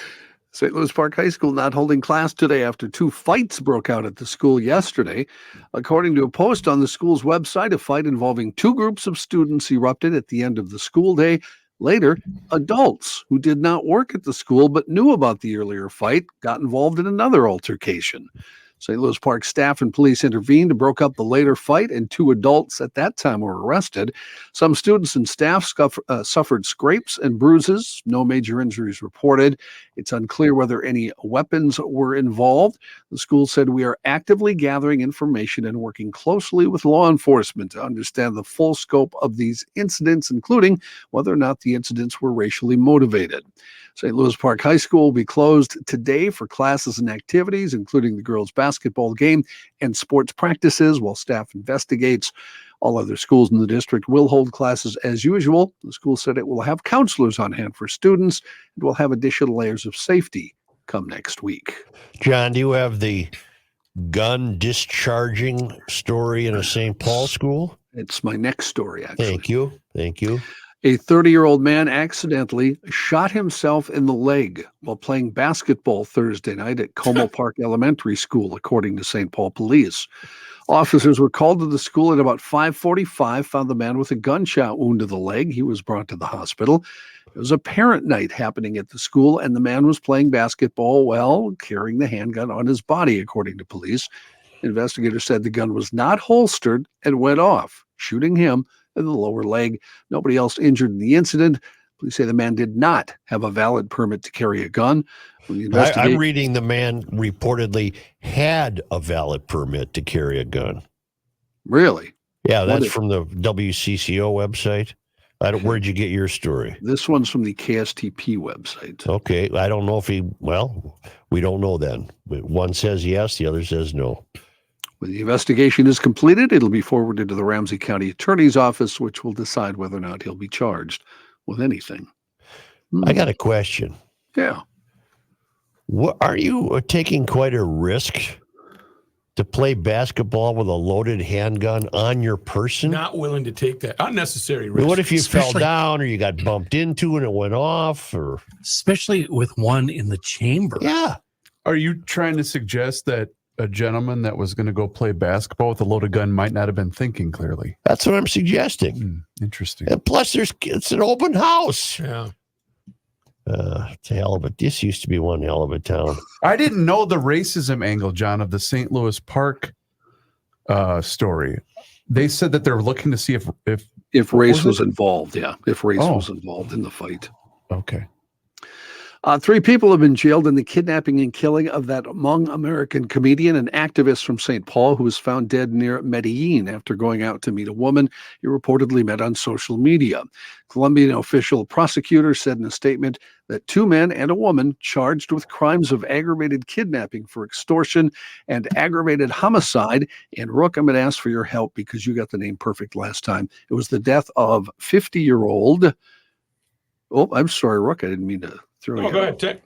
St. Louis Park High School not holding class today after 2 fights broke out at the school yesterday. According to a post on the school's website, a fight involving 2 groups of students erupted at the end of the school day. Later, adults who did not work at the school but knew about the earlier fight got involved in another altercation. St. Louis Park staff and police intervened to broke up the later fight, and 2 adults at that time were arrested. Some students and staff suffered scrapes and bruises. No major injuries reported. It's unclear whether any weapons were involved. The school said, "We are actively gathering information and working closely with law enforcement to understand the full scope of these incidents, including whether or not the incidents were racially motivated." St. Louis Park High School will be closed today for classes and activities, including the girls' basketball game and sports practices, while staff investigates. All other schools in the district will hold classes as usual. The school said it will have counselors on hand for students and will have additional layers of safety come next week. John, do you have the gun discharging story in a St. Paul school? It's my next story, actually. Thank you. Thank you. A 30-year-old man accidentally shot himself in the leg while playing basketball Thursday night at Como Park Elementary School, according to St. Paul Police. Officers were called to the school at about 5:45, found the man with a gunshot wound to the leg. He was brought to the hospital. It was a parent night happening at the school, and the man was playing basketball while carrying the handgun on his body, according to police. Investigators said the gun was not holstered and went off, shooting him in the lower leg. Nobody else injured in the incident. Police say the man did not have a valid permit to carry a gun. I'm reading the man reportedly had a valid permit to carry a gun. Really? Yeah, that's if? from the WCCO website. Where'd you get your story? This one's from the KSTP website. Okay, I don't know if we don't know then. One says yes, the other says no. When the investigation is completed, it'll be forwarded to the Ramsey County Attorney's Office, which will decide whether or not he'll be charged with anything. I got a question. Yeah. Are you taking quite a risk to play basketball with a loaded handgun on your person? Not willing to take that unnecessary risk. What if you fell down or you got bumped into and it went off? Or especially with one in the chamber. Yeah. Are you trying to suggest that a gentleman that was going to go play basketball with a loaded gun might not have been thinking clearly? That's what I'm suggesting. Interesting. And plus, it's an open house. Yeah. It's a hell of this used to be one hell of a town. I didn't know the racism angle, John, of the St. Louis Park story. They said that they're looking to see if race was involved. Yeah, if race was involved in the fight. Okay. 3 people have been jailed in the kidnapping and killing of that Hmong American comedian and activist from St. Paul who was found dead near Medellin after going out to meet a woman he reportedly met on social media. Colombian official prosecutor said in a statement that 2 men and a woman charged with crimes of aggravated kidnapping for extortion and aggravated homicide. And Rook, I'm going to ask for your help because you got the name perfect last time. It was the death of 50-year-old. Oh, I'm sorry, Rook. I didn't mean to throw you. Go ahead.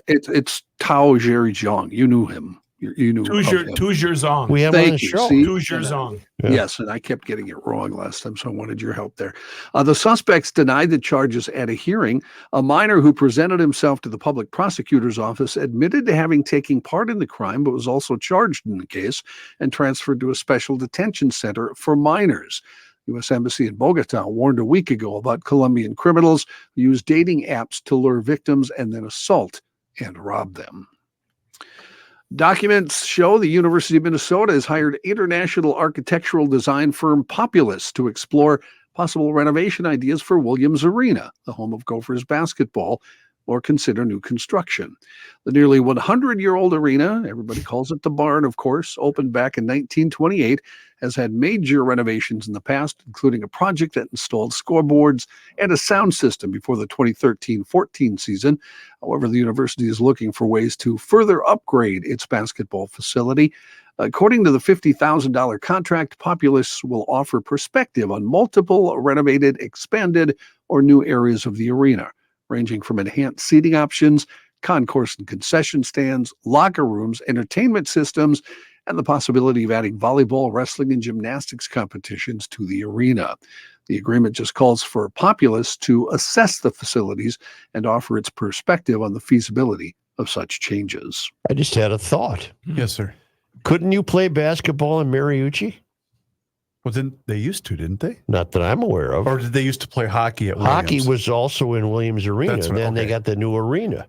It's Tao Jerry Zhang. You knew him. You knew Tu Zhang. We have him on the show. Tu Zhang. Yes, and I kept getting it wrong last time, so I wanted your help there. The suspects denied the charges at a hearing. A minor who presented himself to the public prosecutor's office admitted to having taken part in the crime, but was also charged in the case and transferred to a special detention center for minors. U.S. Embassy in Bogota warned a week ago about Colombian criminals who use dating apps to lure victims and then assault and rob them. Documents show the University of Minnesota has hired international architectural design firm Populous to explore possible renovation ideas for Williams Arena, the home of Gophers basketball, or consider new construction. The nearly 100-year-old arena, everybody calls it the barn, of course, opened back in 1928, has had major renovations in the past, including a project that installed scoreboards and a sound system before the 2013-14 season. However, the university is looking for ways to further upgrade its basketball facility. According to the $50,000 contract, Populous will offer perspective on multiple renovated, expanded, or new areas of the arena, ranging from enhanced seating options, concourse and concession stands, locker rooms, entertainment systems, and the possibility of adding volleyball, wrestling, and gymnastics competitions to the arena. The agreement just calls for Populous to assess the facilities and offer its perspective on the feasibility of such changes. I just had a thought. Yes, sir. Couldn't you play basketball in Mariucci? Well, then they used to, didn't they? Not that I'm aware of. Or did they used to play hockey at Williams? Hockey was also in Williams Arena, That's and right, then they got the new arena.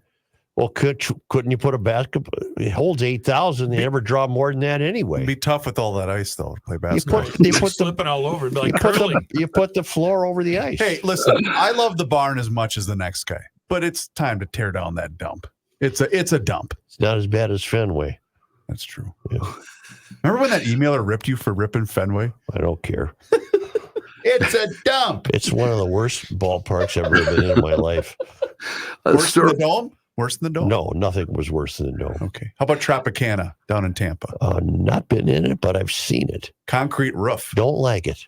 Well, couldn't you put a basketball? It holds 8,000. They never draw more than that anyway. It'd be tough with all that ice, though, to play basketball. You put slipping all over. It'd be like curling. you put the floor over the ice. Hey, listen, I love the barn as much as the next guy, but it's time to tear down that dump. It's a dump. It's not as bad as Fenway. That's true. Yeah. Remember when that emailer ripped you for ripping Fenway? I don't care. It's a dump. It's one of the worst ballparks I've ever been in my life. Worse than the Dome? Worse than the Dome? No, nothing was worse than the Dome. Okay. How about Tropicana down in Tampa? Not been in it, but I've seen it. Concrete roof. Don't like it.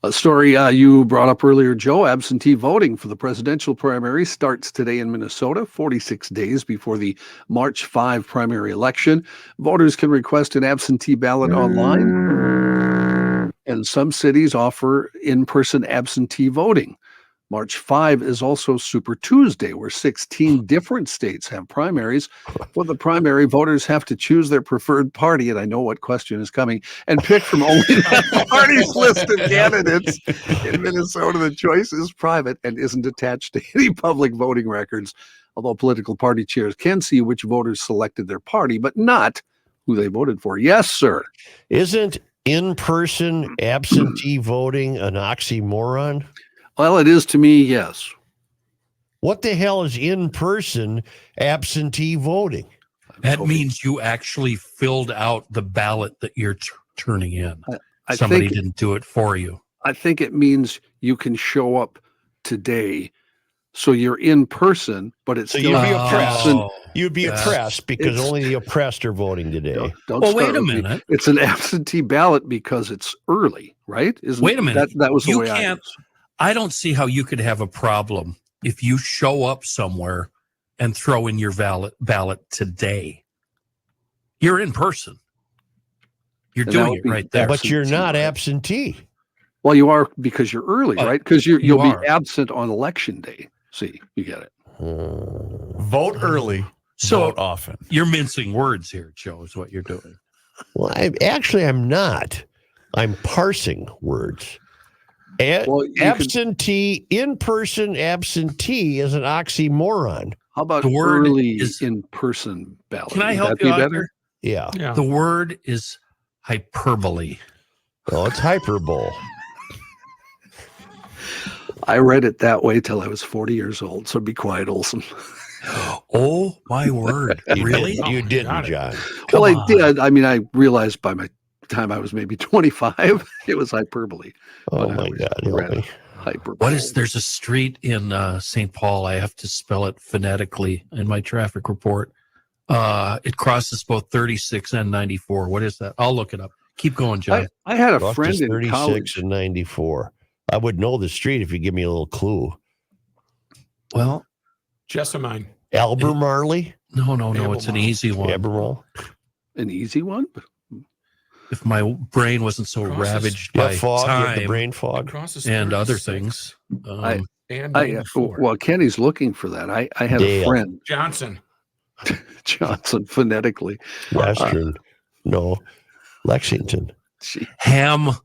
A story you brought up earlier, Joe. Absentee voting for the presidential primary starts today in Minnesota, 46 days before the March 5 primary election. Voters can request an absentee ballot online, and some cities offer in-person absentee voting. March 5 is also Super Tuesday, where 16 different states have primaries. For the primary, voters have to choose their preferred party, and I know what question is coming, and pick from only that party's list of candidates. In Minnesota, the choice is private and isn't attached to any public voting records, although political party chairs can see which voters selected their party, but not who they voted for. Yes, sir. Isn't in-person absentee voting an oxymoron? Well, it is to me, yes. What the hell is in-person absentee voting? That means you actually filled out the ballot that you're turning in. somebody didn't do it for you. I think it means you can show up today. So you're in person, but it's So still you'd be oppressed. absent. You'd be oppressed because only the oppressed are voting today. Don't Well, start wait a with me. minute. It's an absentee ballot because it's early, right? Wait a minute. That was the You way can't. I don't see how you could have a problem if you show up somewhere and throw in your ballot today. You're in person. You're doing it right there. But you're not right? absentee. Well, you are because you're early, right? Because you'll are. be absent on election day. See, you get it. Vote early, vote often. You're mincing words here, Joe, is what you're doing. Well, I'm not. I'm parsing words. Absentee, in-person absentee is an oxymoron. How about The word early is- in-person ballot? Can I Would help that you be out better? here? Yeah. The word is hyperbole. Oh, it's hyperbole. I read it that way till I was 40 years old. So be quiet, Olson. Oh, my word. Really? You didn't, John. Well, Come I did. I mean, I realized by my time I was maybe 25, it was hyperbole. Oh, But I my always God. read Help me. hyperbole. There's a street in St. Paul. I have to spell it phonetically in my traffic report. It crosses both 36 and 94. What is that? I'll look it up. Keep going, John. I had a Rough friend is in 36 college. and 94. I would know the street if you give me a little clue. Well, Jessamine. Albemarle? no. It's an easy one. Albemarle? An easy one? If my brain wasn't so Crosses- ravaged Yeah, by fog. You have the time brain fog. Crosses and other 36 things. and I, 94. well, Kenny's looking for that. I had Dale. a friend, Johnson. Johnson, phonetically. Western. No. Lexington. Gee, Hamlin.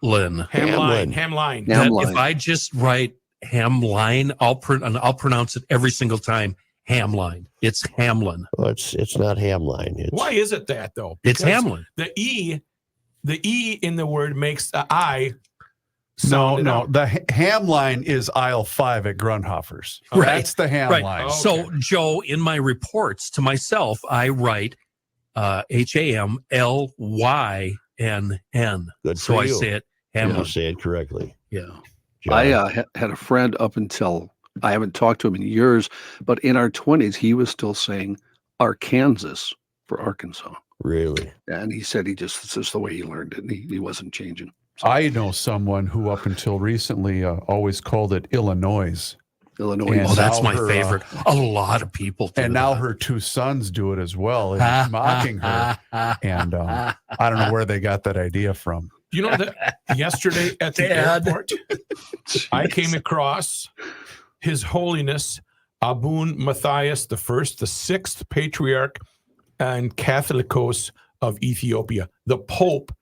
Hamline. Hamline. If I just write Hamline, I'll pronounce it every single time. Hamline. It's Hamlin. Oh, it's not Hamline. It's, Why is it that though? It's Because Hamlin. The E in the word makes the I. No, sound out. the ham line is aisle 5 at Grunhofer's. Right. That's the ham Right. line. Oh. So, Joe, in my reports to myself, I write HAMLYNN. Good So for I you. say it You Hamlin. say it correctly. Yeah. John. I had a friend up until I haven't talked to him in years, but in our 20s, he was still saying Arkansas for Arkansas. Really? And he said it's just the way he learned it. And he wasn't changing. I know someone who up until recently always called it Illinois. Illinois. And Oh, that's now my her, favorite. A lot of people do And now that. her 2 sons do it as well. And he's mocking her. And I don't know where they got that idea from. You know that yesterday at the Dad. airport, I came across His Holiness Abun Matthias I, the 6th Patriarch and Catholicos of Ethiopia, the Pope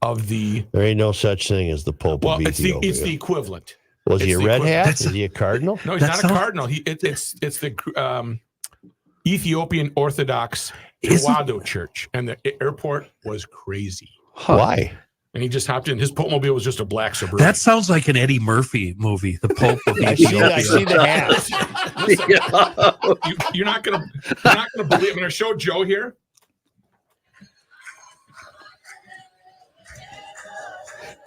of the. There ain't no such thing as the Pope Well, of Ethiopia. it's the equivalent. Was he it's a the red equivalent. hat? Is he a cardinal? No, he's That's not a not- cardinal. It's the Ethiopian Orthodox Isn't- Tewahedo Church, and the airport was crazy. Huh. Why? And he just hopped in. His Pope mobile was just a black Suburban. That sounds like an Eddie Murphy movie, The Pope of I see Ethiopia. the hat. Listen, you're not gonna believe. I'm gonna show Joe here.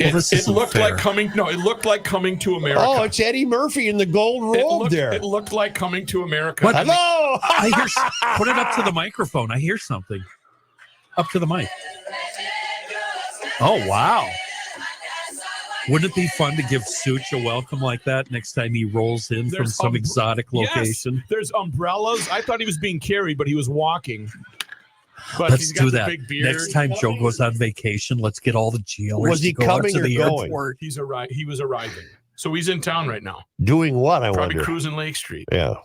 This It isn't looked fair. like coming. No, it looked like Coming to America. Oh, it's Eddie Murphy in the gold robe there. It looked like Coming to America. What? Hello. I hear. Put it up to the microphone. I hear something. Up to the mic. Oh wow! Wouldn't it be fun to give Such a welcome like that next time he rolls in from There's some exotic location? Yes, there's umbrellas. I thought he was being carried, but he was walking. But Let's he's got do the that big beard. next time Joe goes on vacation. Let's get all the jailers. Was he to go out coming to or the going? airport. He was arriving, so he's in town right now. Doing what, I Probably wonder? cruising Lake Street. Yeah.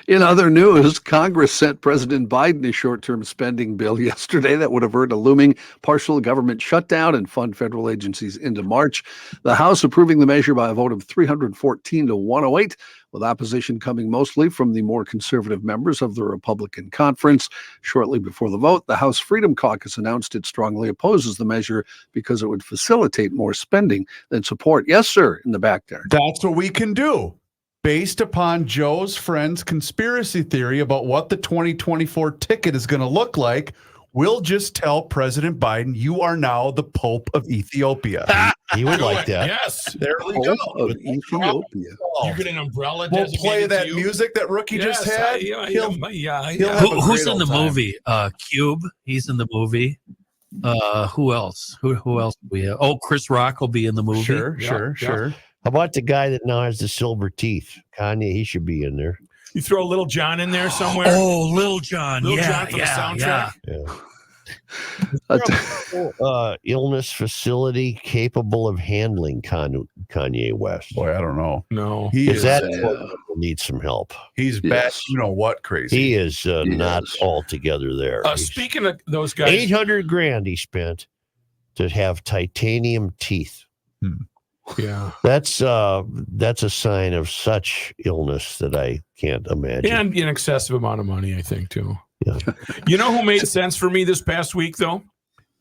In other news, Congress sent President Biden a short-term spending bill yesterday that would avert a looming partial government shutdown and fund federal agencies into March. The House approving the measure by a vote of 314 to 108, with opposition coming mostly from the more conservative members of the Republican conference. Shortly before the vote, the House Freedom Caucus announced it strongly opposes the measure because it would facilitate more spending than support. Yes, sir, in the back there. That's what we can do. Based upon Joe's friend's conspiracy theory about what the 2024 ticket is going to look like, We'll just tell President Biden you are now the Pope of Ethiopia. He would like that. Yes. There we go. Of Ethiopia. You get an umbrella. We'll designated play to that you. music that Rookie just Yes, had. yeah. He'll have a Who's great in the old time. movie? Cube. He's in the movie. Who else? Who else do we have? Oh, Chris Rock will be in the movie. Sure. How about the guy that now has the silver teeth? Kanye, he should be in there. You throw Little John in there somewhere. Oh, Lil Jon. Lil yeah, Jon for the soundtrack. Illness facility capable of handling Kanye West. Boy, I don't know. No. He is. That needs some help. He's Yes. bad. You know what? Crazy. He is not altogether there. Speaking of those guys, $800,000 he spent to have titanium teeth. yeah, That's a sign of such illness that I can't imagine. and an excessive amount of money, I think too. Yeah. You know who made sense for me this past week though?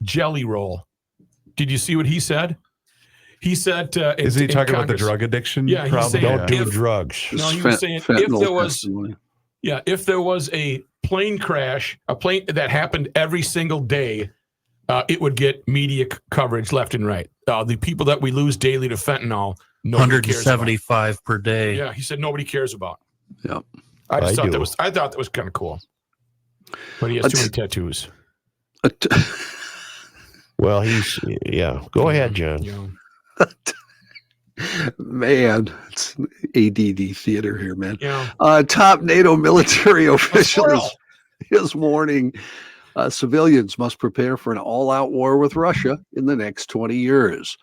Jelly Roll. Did you see what he said? He said, is he in talking about the Congress- drug addiction? Yeah, he's problem? saying Don't do if- drugs. No, he was saying if fentanyl there was, testimony. if there was a plane crash, a plane that happened every single day, it would get media coverage left and right. The people that we lose daily to fentanyl, nobody cares about. 175 per day. Yeah, he said nobody cares about. Yep. I I thought do. that was kind of cool. But he has too many tattoos. Well, Go ahead, John. Yeah. Man, it's ADD theater here, man. Yeah. Top NATO military official is warning civilians must prepare for an all-out war with Russia in the next 20 years.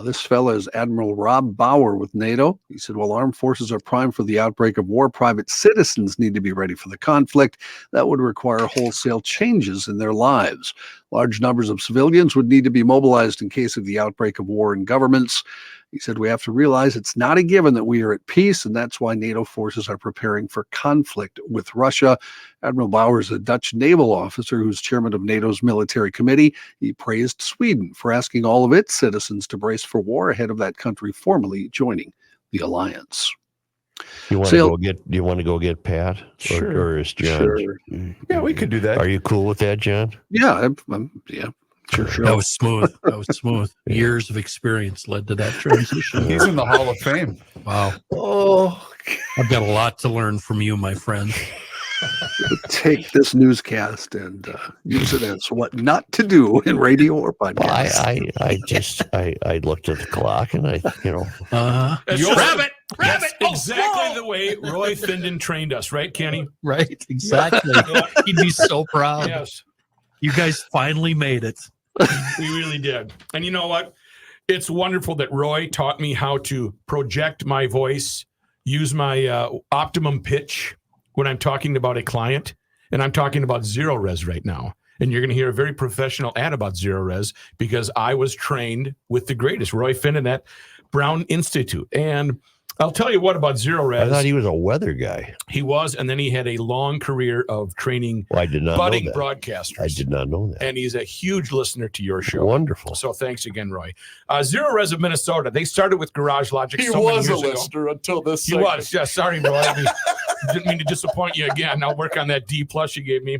This fellow is Admiral Rob Bauer with NATO. He said, while armed forces are primed for the outbreak of war, private citizens need to be ready for the conflict. That would require wholesale changes in their lives. Large numbers of civilians would need to be mobilized in case of the outbreak of war in governments. He said, we have to realize it's not a given that we are at peace, and that's why NATO forces are preparing for conflict with Russia. Admiral Bauer is a Dutch naval officer who's chairman of NATO's military committee. He praised Sweden for asking all of its citizens to brace for war ahead of that country formally joining the alliance. You want to go get Pat? Sure. Or is John? Sure. Yeah, we could do that. Are you cool with that, John? Yeah, yeah. Sure. That was smooth. Years of experience led to that transition. He's in the Hall of Fame. Wow. Oh, I've got a lot to learn from you, my friend. take this newscast and use it as what not to do in radio or podcast. I looked at the clock and That's Rabbit. That's exactly the way Roy Findon trained us, right, Kenny? Right, exactly. He'd be so proud. Yes. You guys finally made it. We really did. And you know what? It's wonderful that Roy taught me how to project my voice, use my optimum pitch when I'm talking about a client. And I'm talking about Zero Res right now. And you're going to hear a very professional ad about Zero Res because I was trained with the greatest, Roy Findon at Brown Institute. And I'll tell you what about Zero Res. I thought he was a weather guy. He was, and then he had a long career of training I did not budding know that. broadcasters. I did not know that. And he's a huge listener to your show. Wonderful. So thanks again, Roy. Zero Res of Minnesota. They started with Garage Logic. He so many was a years ago. listener until this. He was. Yeah, sorry, Roy. Didn't mean to disappoint you again. I'll work on that D+ you gave me.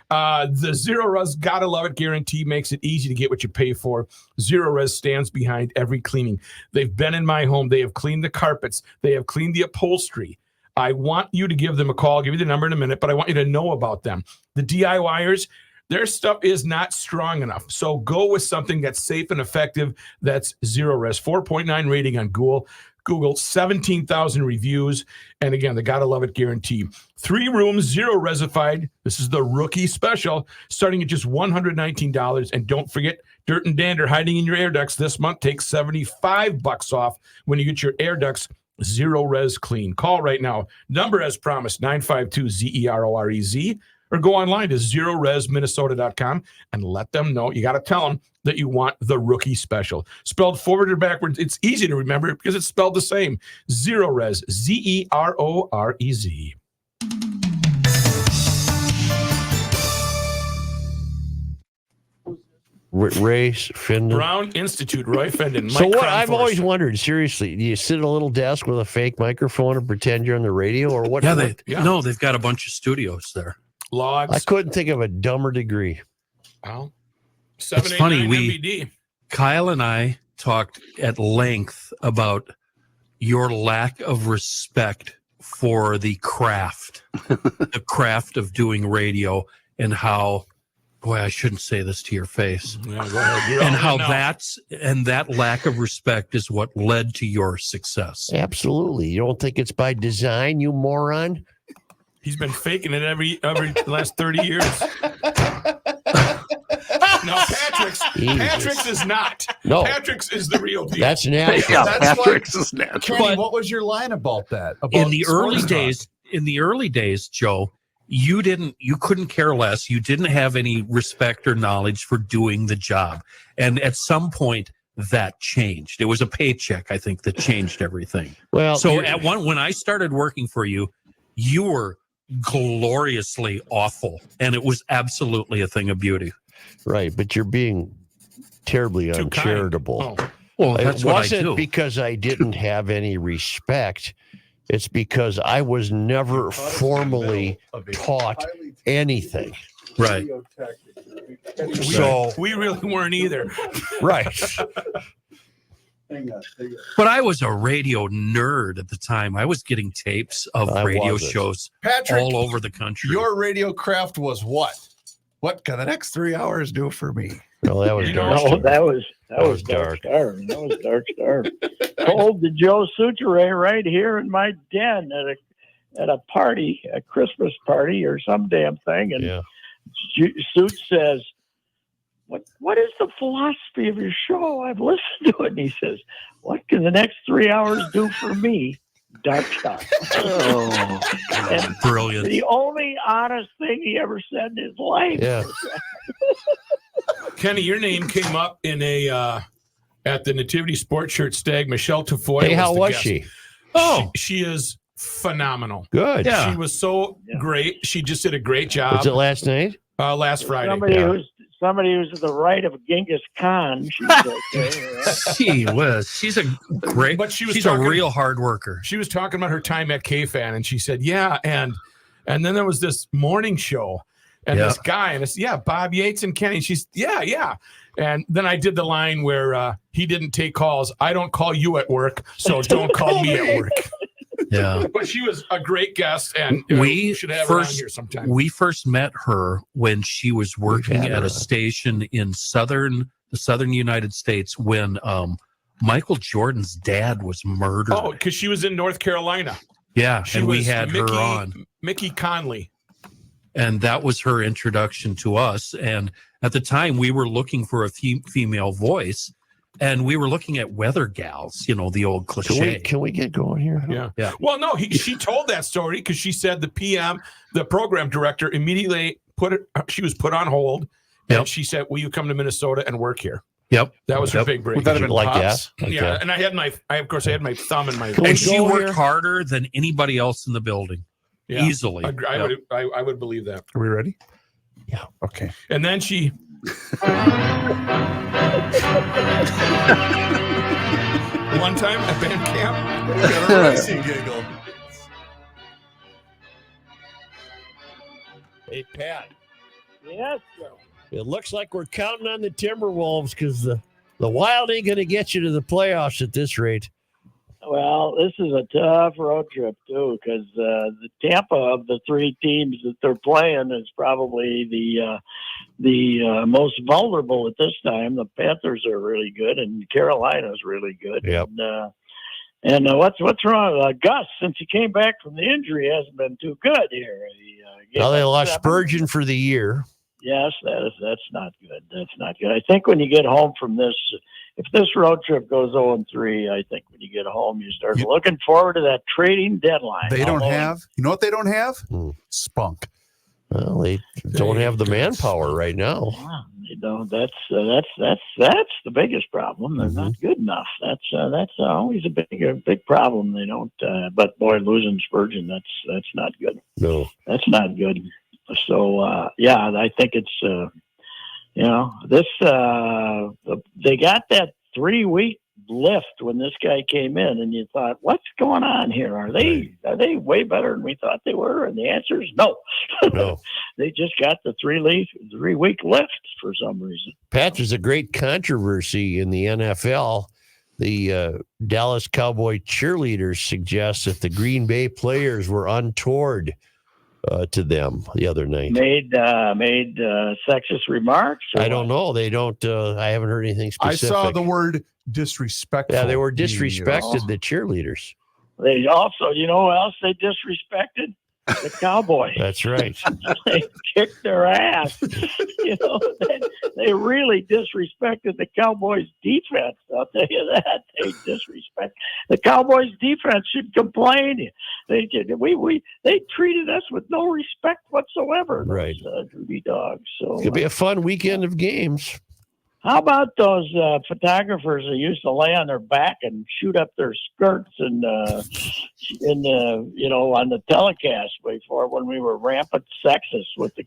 The Zero Res Gotta Love It guarantee makes it easy to get what you pay for. Zero Res stands behind every cleaning. They've been in my home. They have cleaned the carpets. They have cleaned the upholstery. I want you to give them a call. I'll give you the number in a minute, but I want you to know about them. The DIYers, their stuff is not strong enough. So go with something that's safe and effective. That's Zero Res. 4.9 rating on Google, 17,000 reviews. And again, the Gotta Love It guarantee. 3 rooms, 0 resified. This is the rookie special, starting at just $119. And don't forget, dirt and dander hiding in your air ducts this month takes $75 off when you get your air ducts Zero Res clean. Call right now. Number as promised, 952-ZEROREZ. Or go online to zeroresminnesota.com and let them know. You got to tell them that you want the rookie special. Spelled forward or backwards, it's easy to remember because it's spelled the same. Zero Res, ZEROREZ. Ray Findon. Brown Institute, Roy Findon. So Mike what? I've Kronforce. always wondered, seriously, do you sit at a little desk with a fake microphone and pretend you're on the radio, or what? No, they've got a bunch of studios there. Logs. I couldn't think of a dumber degree. Well, It's funny. 789 MVD. Kyle and I talked at length about your lack of respect for the craft of doing radio, and how, boy, I shouldn't say this to your face, Yeah, go ahead. You're and all how in now. that lack of respect is what led to your success. Absolutely. You don't think it's by design, you moron? He's been faking it every last 30 years. No, Patrick's is not. No. Patrick's is the real deal. That's natural. Yeah, That's Patrick's is natural. Kenny, what was your line about that? About In the early sports talk? days, Joe, you couldn't care less. You didn't have any respect or knowledge for doing the job. And at some point that changed. It was a paycheck, I think, that changed everything. Well, So when I started working for you, you were gloriously awful, and it was absolutely a thing of beauty. right, but you're being terribly Too uncharitable. kind. Oh. Well, that's It what I wasn't do. because I didn't have any respect. It's because I was never formally taught anything. Right. So, We really weren't either. right. But I was a radio nerd at the time. I was getting tapes of I radio wasn't. shows Patrick, all over the country. your radio craft was what? What can the next 3 hours do for me? No, that was dark. No, Star. that was was Dark Star. That was Dark Star. Told the Joe Suture right here in my den at a party, a Christmas party or some damn thing, and Yeah. Suit says, "What is the philosophy of your show? I've listened to it." And he says, "What can the next 3 hours do for me?" Dark Star. Oh, And Brilliant. the only honest thing he ever said in his life. Yeah. Kenny, your name came up in a at the Nativity Sports Shirt Stag. Michelle Tafoya. Hey, how the was guest. she? Oh, She is phenomenal. Good. Yeah. She was so great. She just did a great job. Was it last night? Last Friday. Somebody who's to the right of Genghis Khan. She's okay. she was. She's a great. But she was she's talking- a real hard worker. She was talking about her time at KFAN, and she said, "Yeah," and then there was this morning show, and this guy, and it's Bob Yates and Kenny. She's yeah, and then I did the line where he didn't take calls. I don't call you at work, so don't call me at work. Yeah. But she was a great guest, and We should have her on first- here sometime. We first met her when she was working had at her. a station in the southern United States when Michael Jordan's dad was murdered. Oh, because she was in North Carolina. yeah, She and we was had her on. Mickey Conley. And that was her introduction to us. And at the time, we were looking for a female voice, and we were looking at weather gals, the old cliche. Can we get going here? Yeah. Well, no, she told that story because she said the program director, immediately she was put on hold, and Yep. she said, "Will you come to Minnesota and work here?" Yep. That was her big break. Would that have been Like Pops? that? Yeah, Okay. and I had my thumb in my. Can we And she go worked here? harder than anybody else in the building, Yeah. easily. I would believe that. Are we ready? Yeah. Okay. And then she. One time at band camp. Got a racing giggle. Hey, Pat. Yes, sir. It looks like we're counting on the Timberwolves because the Wild ain't going to get you to the playoffs at this rate. Well, this is a tough road trip too, because the Tampa of the three teams that they're playing is probably the most vulnerable at this time. The Panthers are really good, and Carolina's really good. Yep. And what's wrong? Gus, since he came back from the injury, hasn't been too good here. Now they lost 7. Spurgeon for the year. Yes, that's not good. That's not good. I think when you get home from this, if this road trip goes 0-3, I think when you get home, you start looking forward to that trading deadline. They don't have. You know what they don't have? Hmm. Spunk. Well, they don't have the manpower right now. That's the biggest problem. They're not good enough. That's always a big problem. They don't. But boy, losing Spurgeon, that's not good. No. That's not good. So I think it's this. They got that 3-week lift when this guy came in, and you thought, what's going on here? Are they way better than we thought they were? And the answer is no. No. They just got the 3-week lift for some reason. Pat, there's a great controversy in the NFL. The Dallas Cowboy cheerleaders suggest that the Green Bay players were untoward to them the other night. Made sexist remarks? I don't know. They don't. I haven't heard anything specific. I saw the word disrespectful. Yeah, they were disrespected, the cheerleaders. They also, you know who else they disrespected? The Cowboys. That's right. They kicked their ass. They really disrespected the Cowboys defense. I'll tell you that. They disrespect the Cowboys defense. Should complain. They treated us with no respect whatsoever. Right. Those Rudy dogs. So It's gonna be a fun weekend of games. how about those photographers that used to lay on their back and shoot up their skirts and on the telecast before when we were rampant sexist with the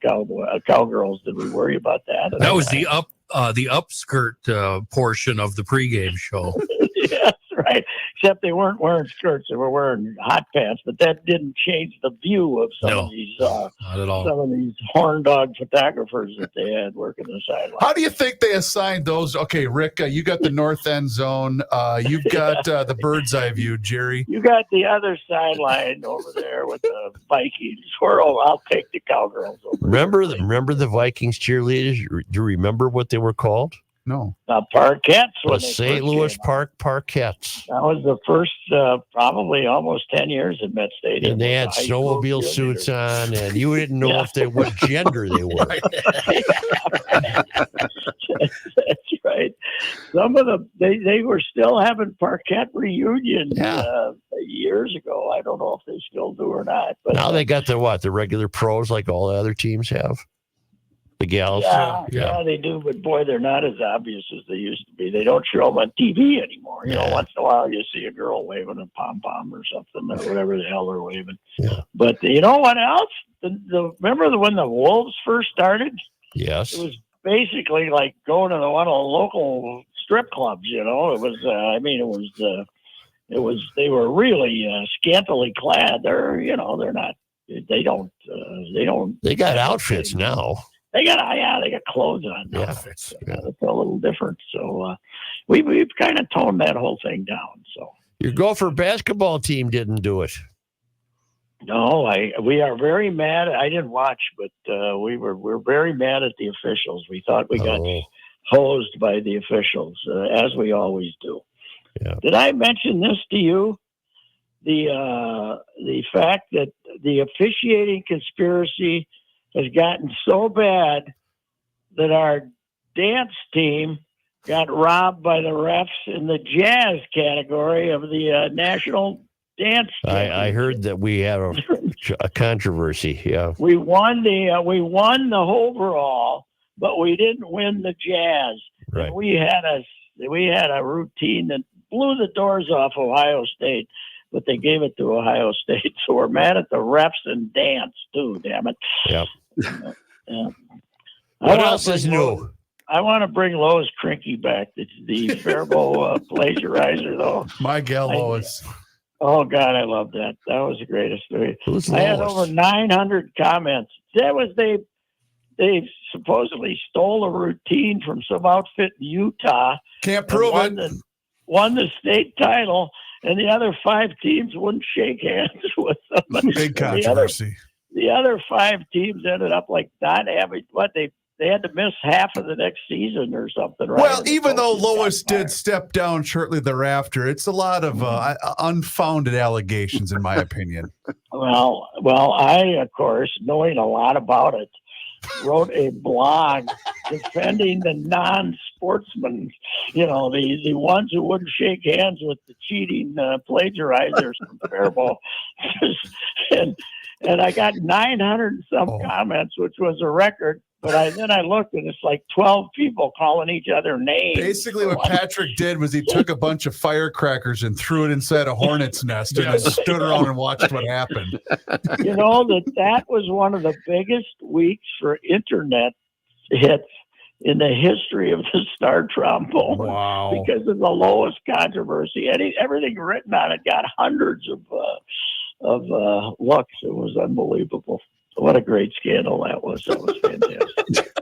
cowgirls? Did we worry about that? That was the upskirt portion of the pregame show. Yes, right. Except they weren't wearing skirts; they were wearing hot pants. But that didn't change the view of some of these, not at all. some of these horn dog photographers that they had working the sideline. How do you think they assigned those? Okay, Rick, you got the north end zone. You've got the bird's eye view, Jerry. You got the other sideline over there with the Vikings. I'll take the Cowgirls over. Remember the Vikings cheerleaders? Do you remember what they were called? No. Parkettes. The St. Louis Park Parkettes. That was the first, probably almost 10 years at Met Stadium. And they had snowmobile suits on, and you didn't know what gender they were. That's right. Some of them, they were still having Parkette reunions years ago. I don't know if they still do or not. But now they got the regular pros like all the other teams have. The gals. Yeah, they do. But boy, they're not as obvious as they used to be. They don't show them on TV anymore. Once in a while you see a girl waving a pom-pom or something or whatever the hell they're waving. Yeah. But you know what else? Remember when the Wolves first started? Yes. It was basically like going to one of the local strip clubs. It was. They were really scantily clad. They got outfits now. They got clothes on. Outfits. It's a little different. So we've kind of toned that whole thing down. So your Gopher basketball team didn't do it. No, we are very mad. I didn't watch, but we're very mad at the officials. We thought we got hosed by the officials, as we always do. Yeah. Did I mention this to you? The fact that the officiating conspiracy has gotten so bad that our dance team got robbed by the refs in the jazz category of the national dance. I heard that we had a controversy. Yeah, we won the overall, but we didn't win the jazz. Right. We had a routine that blew the doors off Ohio State. But they gave it to Ohio State, so we're mad at the refs and dance too. Damn it! Yep. Yeah. What else is new? I want to bring Lois Krinky back. The Faribault plagiarizer, though. My gal Lois. Oh God, I love that. That was the greatest story. Who's I had over 900 comments. That was they supposedly stole a routine from some outfit in Utah. Can't prove it. Won the state title. And the other 5 teams wouldn't shake hands with them. Big controversy. The other 5 teams ended up like not having they had to miss half of the next season or something. Right? Well, even though Lois did step down shortly thereafter, it's a lot of unfounded allegations, in my opinion. Well, I, of course, knowing a lot about it, wrote a blog defending the non-sportsmen, the ones who wouldn't shake hands with the cheating plagiarizers from Faribault. and I got 900 and some comments, which was a record. But then I looked, and it's like 12 people calling each other names. Basically, what Patrick did was he took a bunch of firecrackers and threw it inside a hornet's nest and then stood around and watched what happened. That was one of the biggest weeks for internet hits in the history of the Star Trombone. Wow. Because of the lowest controversy. Everything written on it got hundreds of looks. It was unbelievable. What a great scandal that was. That was fantastic.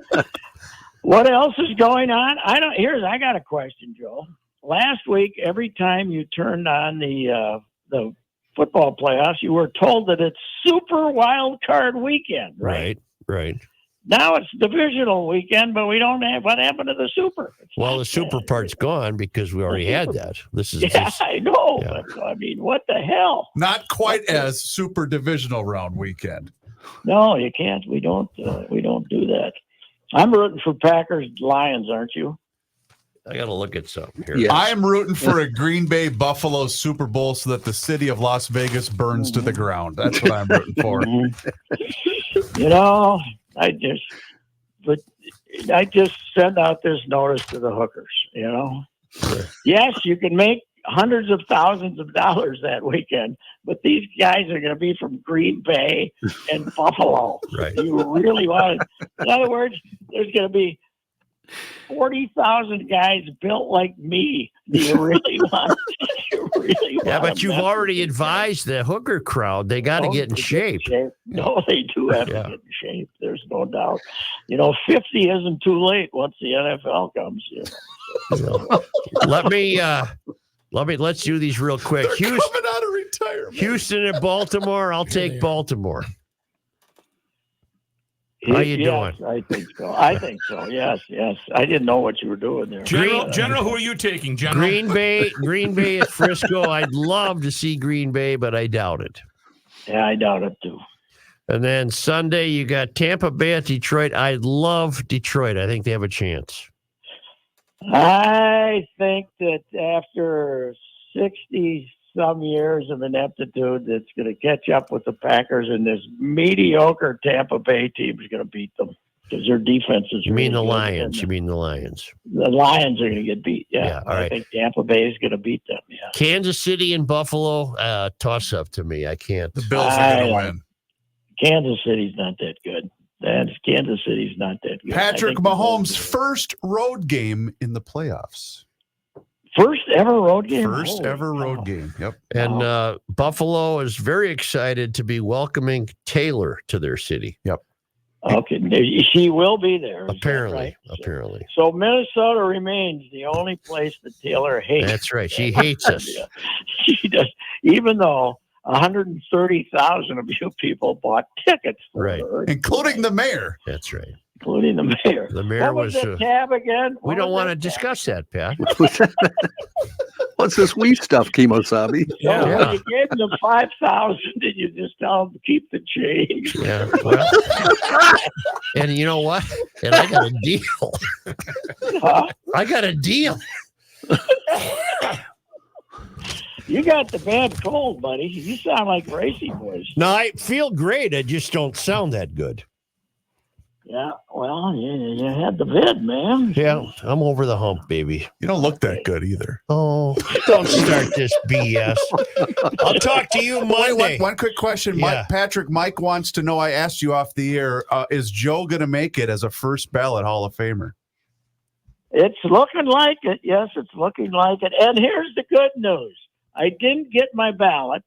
What else is going on? I got a question, Joe. Last week, every time you turned on the football playoffs, you were told that it's Super Wild Card Weekend, right? Right. Now it's divisional weekend, but we don't have what happened to the Super. Well, the Super part's gone because we already had that. This is I know. Yeah. But, I mean, what the hell? Not quite as Super Divisional Round weekend. No, you can't. We don't do that. I'm rooting for Packers Lions, aren't you? I got to look at something here. Yes. I am rooting for a Green Bay Buffalo Super Bowl so that the city of Las Vegas burns to the ground. That's what I'm rooting for. You know, I just send out this notice to the hookers, you know. Yes, you can make hundreds of thousands of dollars that weekend, but these guys are going to be from Green Bay and Buffalo. Right. You really want it. In other words, there's going to be 40,000 guys built like me. Do you really want? Yeah, but you've already advised the hooker crowd they got to get in shape. No, they do have to get in shape. There's no doubt. 50 isn't too late once the NFL comes. Let's do these real quick. They're coming out of retirement. Houston and Baltimore. I'll take Baltimore. How you doing? I think so. Yes. I didn't know what you were doing there. General, who are you taking? General? Green Bay at Frisco. I'd love to see Green Bay, but I doubt it. Yeah, I doubt it too. And then Sunday, you got Tampa Bay at Detroit. I love Detroit. I think they have a chance. I think that after 60-some years of ineptitude, that's going to catch up with the Packers, and this mediocre Tampa Bay team is going to beat them because their defense is. You mean the Lions? You mean the Lions? The Lions are going to get beat. Yeah, all right. I think Tampa Bay is going to beat them. Yeah. Kansas City and Buffalo, toss up to me. I can't. The Bills are going to win. Kansas City's not that good. Kansas City's not that good. Patrick Mahomes' first road game in the playoffs. First ever road game? First ever road game. Yep. And Buffalo is very excited to be welcoming Taylor to their city. Yep. Okay. She will be there. Apparently. Right? Apparently. So Minnesota remains the only place that Taylor hates. That's right. She hates us. She does. Even though 130,000 of you people bought tickets for her. Including the mayor. That's right. Including the mayor. The mayor what was the tab again? We don't want to discuss that, Pat. What's this wee stuff, Kemosabe? Yeah. When you gave them the 5,000, did you just tell them to keep the change? Yeah. Well, and you know what? And I got a deal. I got a deal. You got the bad cold, buddy. You sound like Racy Boys. No, I feel great. I just don't sound that good. Yeah, well, you had the vid, man. Yeah, I'm over the hump, baby. You don't look that good either. Oh, don't start this BS. I'll talk to you Monday. One quick question. Yeah. Mike wants to know, I asked you off the air, is Joe going to make it as a first ballot Hall of Famer? It's looking like it. Yes, it's looking like it. And here's the good news. I didn't get my ballot,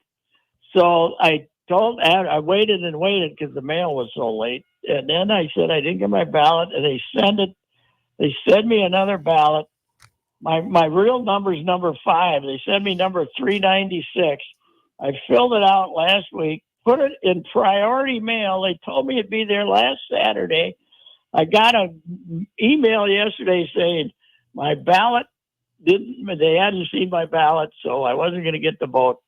so I waited and waited because the mail was so late. And then I said I didn't get my ballot, and they sent me another ballot. My real number is number 5. They sent me number 396. I filled it out last week, put it in priority mail. They told me it'd be there last Saturday. I got an email yesterday saying my ballot they hadn't seen my ballot, so I wasn't going to get the vote.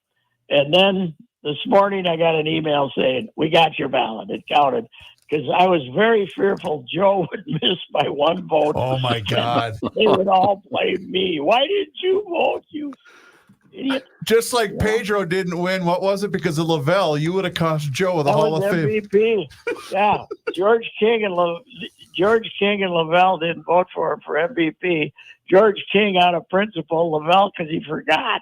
And then this morning I got an email saying, we got your ballot. It counted. Because I was very fearful Joe would miss by one vote. Oh, my God. They would all blame me. Why didn't you vote, you idiot? Just like Pedro didn't win, what was it? Because of Lavelle, you would have cost Joe the Hall of Fame. MVP. Yeah. George King and Lavelle didn't vote for him for MVP. George King out of principle, Lavelle because he forgot.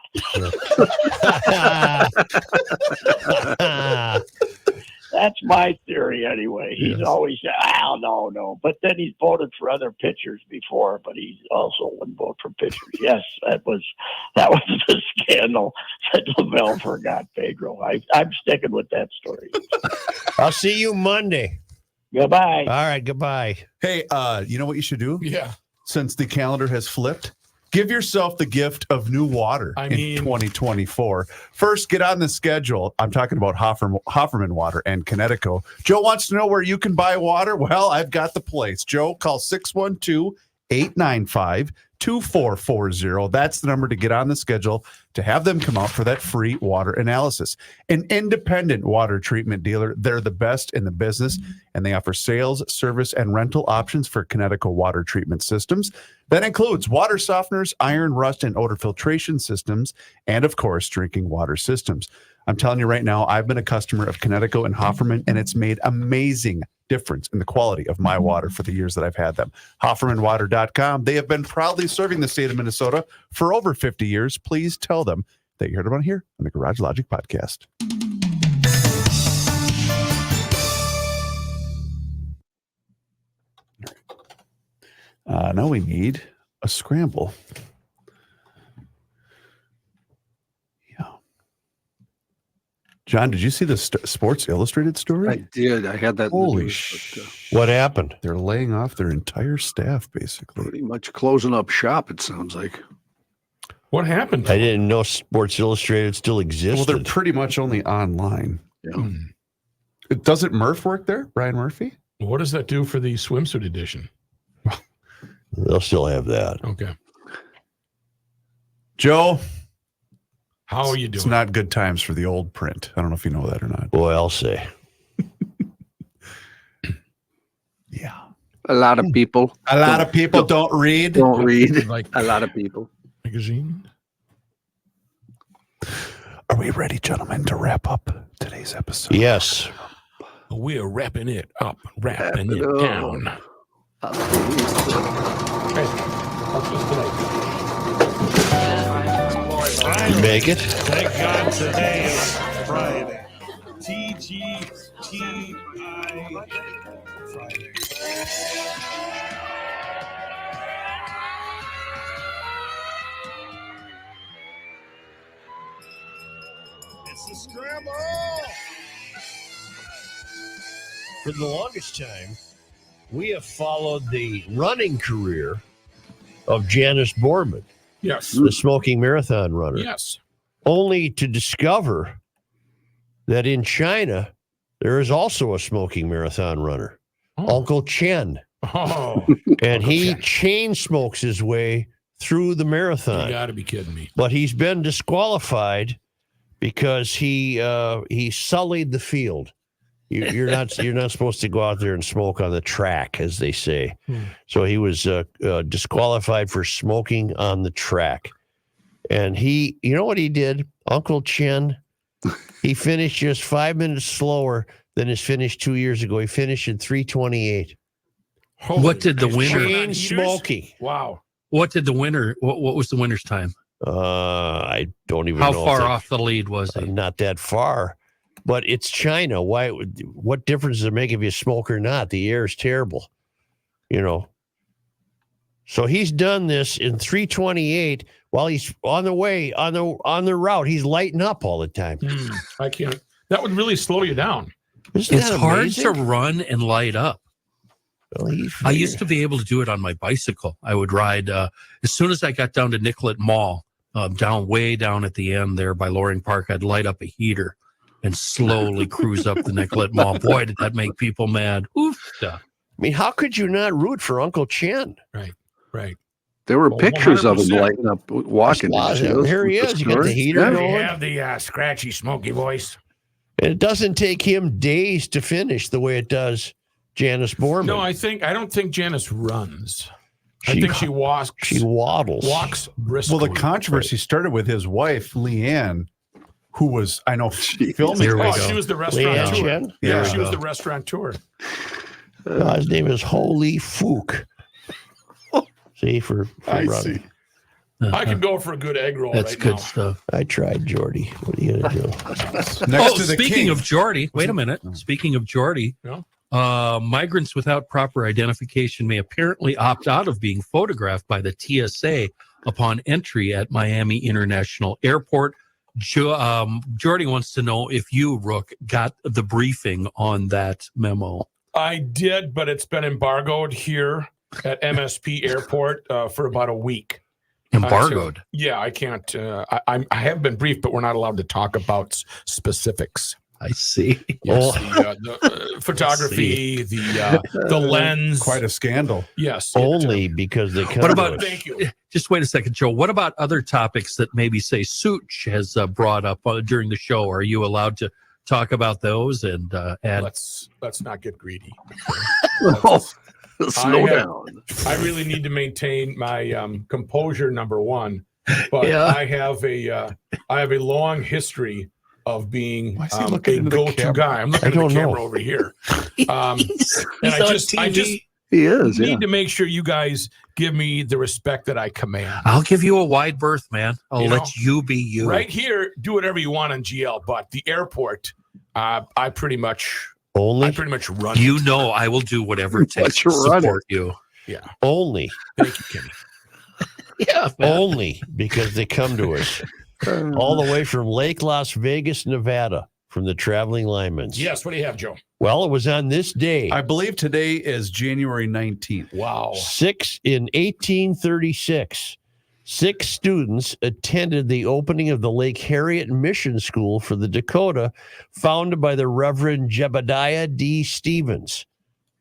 That's my theory anyway. He's always said, no. But then he's voted for other pitchers before, but he also wouldn't vote for pitchers. Yes, that was the scandal that Lavelle forgot Pedro. I'm sticking with that story. I'll see you Monday. Goodbye. All right, goodbye. Hey, you know what you should do? Yeah. Since the calendar has flipped, give yourself the gift of new water in 2024. First, get on the schedule. I'm talking about Hofferman Water and Connecticut. Joe wants to know where you can buy water. Well, I've got the place. Joe, call 612-895-2440. That's the number to get on the schedule to have them come out for that free water analysis. An independent water treatment dealer. They're the best in the business, and they offer sales, service, and rental options for Connecticut water treatment systems. That includes water softeners, iron, rust, and odor filtration systems, and of course, drinking water systems. I'm telling you right now, I've been a customer of Connecticut and Hofferman, and it's made amazing difference in the quality of my water for the years that I've had them. HoffermanWater.com. They have been proudly serving the state of Minnesota for over 50 years. Please tell them that you heard about here on the Garage Logic Podcast. Now we need a scramble. Yeah. John, did you see the Sports Illustrated story? I did. I had that. Holy what happened? They're laying off their entire staff, basically. Pretty much closing up shop, it sounds like. What happened? I didn't know Sports Illustrated still existed. Well, they're pretty much only online. Yeah. Doesn't Murph work there? Brian Murphy? What does that do for the swimsuit edition? They'll still have that. Okay. Joe, how are you doing? It's not good times for the old print. I don't know if you know that or not. Boy, I'll say. Yeah. A lot of people. A lot of people don't read. Don't read. Like a lot of people. Magazine. Are we ready, gentlemen, to wrap up today's episode? Yes. We're wrapping it up, wrapping it down. Hey, what's this tonight? Make it. Thank God today is Friday. TGTI Friday. It's the scramble. For the longest time, we have followed the running career of Janice Boorman, Yes. the smoking marathon runner, Yes. only to discover that in China, there is also a smoking marathon runner, Uncle Chen. Oh. And he chain smokes his way through the marathon. You got to be kidding me. But he's been disqualified because he sullied the field. You're not supposed to go out there and smoke on the track, as they say. So he was disqualified for smoking on the track. And you know what he did? Uncle Chen, he finished just 5 minutes slower than his finish 2 years ago. He finished in 3:28. What did the winner? Chain smoking. Wow. What did the winner? What was the winner's time? I don't even How know. far off the lead was he? Not that far. But it's China. Why? What difference does it make if you smoke or not? The air is terrible, you know. So he's done this in 3:28 while he's on the way on the route. He's lighting up all the time. I can't. That would really slow you down. Isn't It's that hard amazing? to run and light up. Well, I used to be able to do it on my bicycle. I would ride as soon as I got down to Nicollet Mall, way down at the end there by Loring Park. I'd light up a heater and slowly cruise up the Nicollet Mall. Boy, did that make people mad. Oof. I mean, how could you not root for Uncle Chen? Right. There were Well, pictures of him 100%. lighting up, walking. Here he is. You got the heater You going. have the scratchy, smoky voice. And it doesn't take him days to finish the way it does Janice Boorman. No, I don't think Janice runs. I think she walks. She waddles. Walks briskly. Well, the controversy started with his wife, Leanne, who was, I know, filming. Here we Oh, go. she was the Leanne restaurateur. Chen? Yeah, There she we was go. the restaurateur. His name is Holy Fook. See, for I running. see. I can go for a good egg roll That's right good now. stuff. I tried, Jordy. What are you going to do? Next to the Speaking king. of Jordy, wait a minute. Speaking of Jordy, migrants without proper identification may apparently opt out of being photographed by the TSA upon entry at Miami International Airport. Jordy wants to know if you, Rook, got the briefing on that memo. I did, but it's been embargoed here at MSP Airport for about a week. Embargoed? I can't. I have been briefed, but we're not allowed to talk about specifics. I see. Yes, the photography, the lens. Quite a scandal. Yes. Only because they come What to about? us. Thank you. Just wait a second, Joe. What about other topics that maybe say Such has brought up during the show? Are you allowed to talk about those and add? Let's not get greedy. Slow down. I really need to maintain my composure, number one. But Yeah. I have a long history of being Why is he a looking into the go-to camera? guy. I'm looking at the camera over here. And I just He is. Yeah. need to make sure you guys give me the respect that I command. I'll give you a wide berth, man. I'll You let know, you be you. Right here, do whatever you want on GL, but the airport, I pretty much run. You it. know I will do whatever it takes to Run it. support you. Yeah. Only. Thank you, Kenny. Yeah, man. Only because they come to us all the way from Lake Las Vegas, Nevada, from the traveling linemen. Yes. What do you have, Joe? Well, it was on this day, I believe today is January 19th. Wow. in 1836, 6 students attended the opening of the Lake Harriet Mission School for the Dakota, founded by the Reverend Jebediah D. Stevens.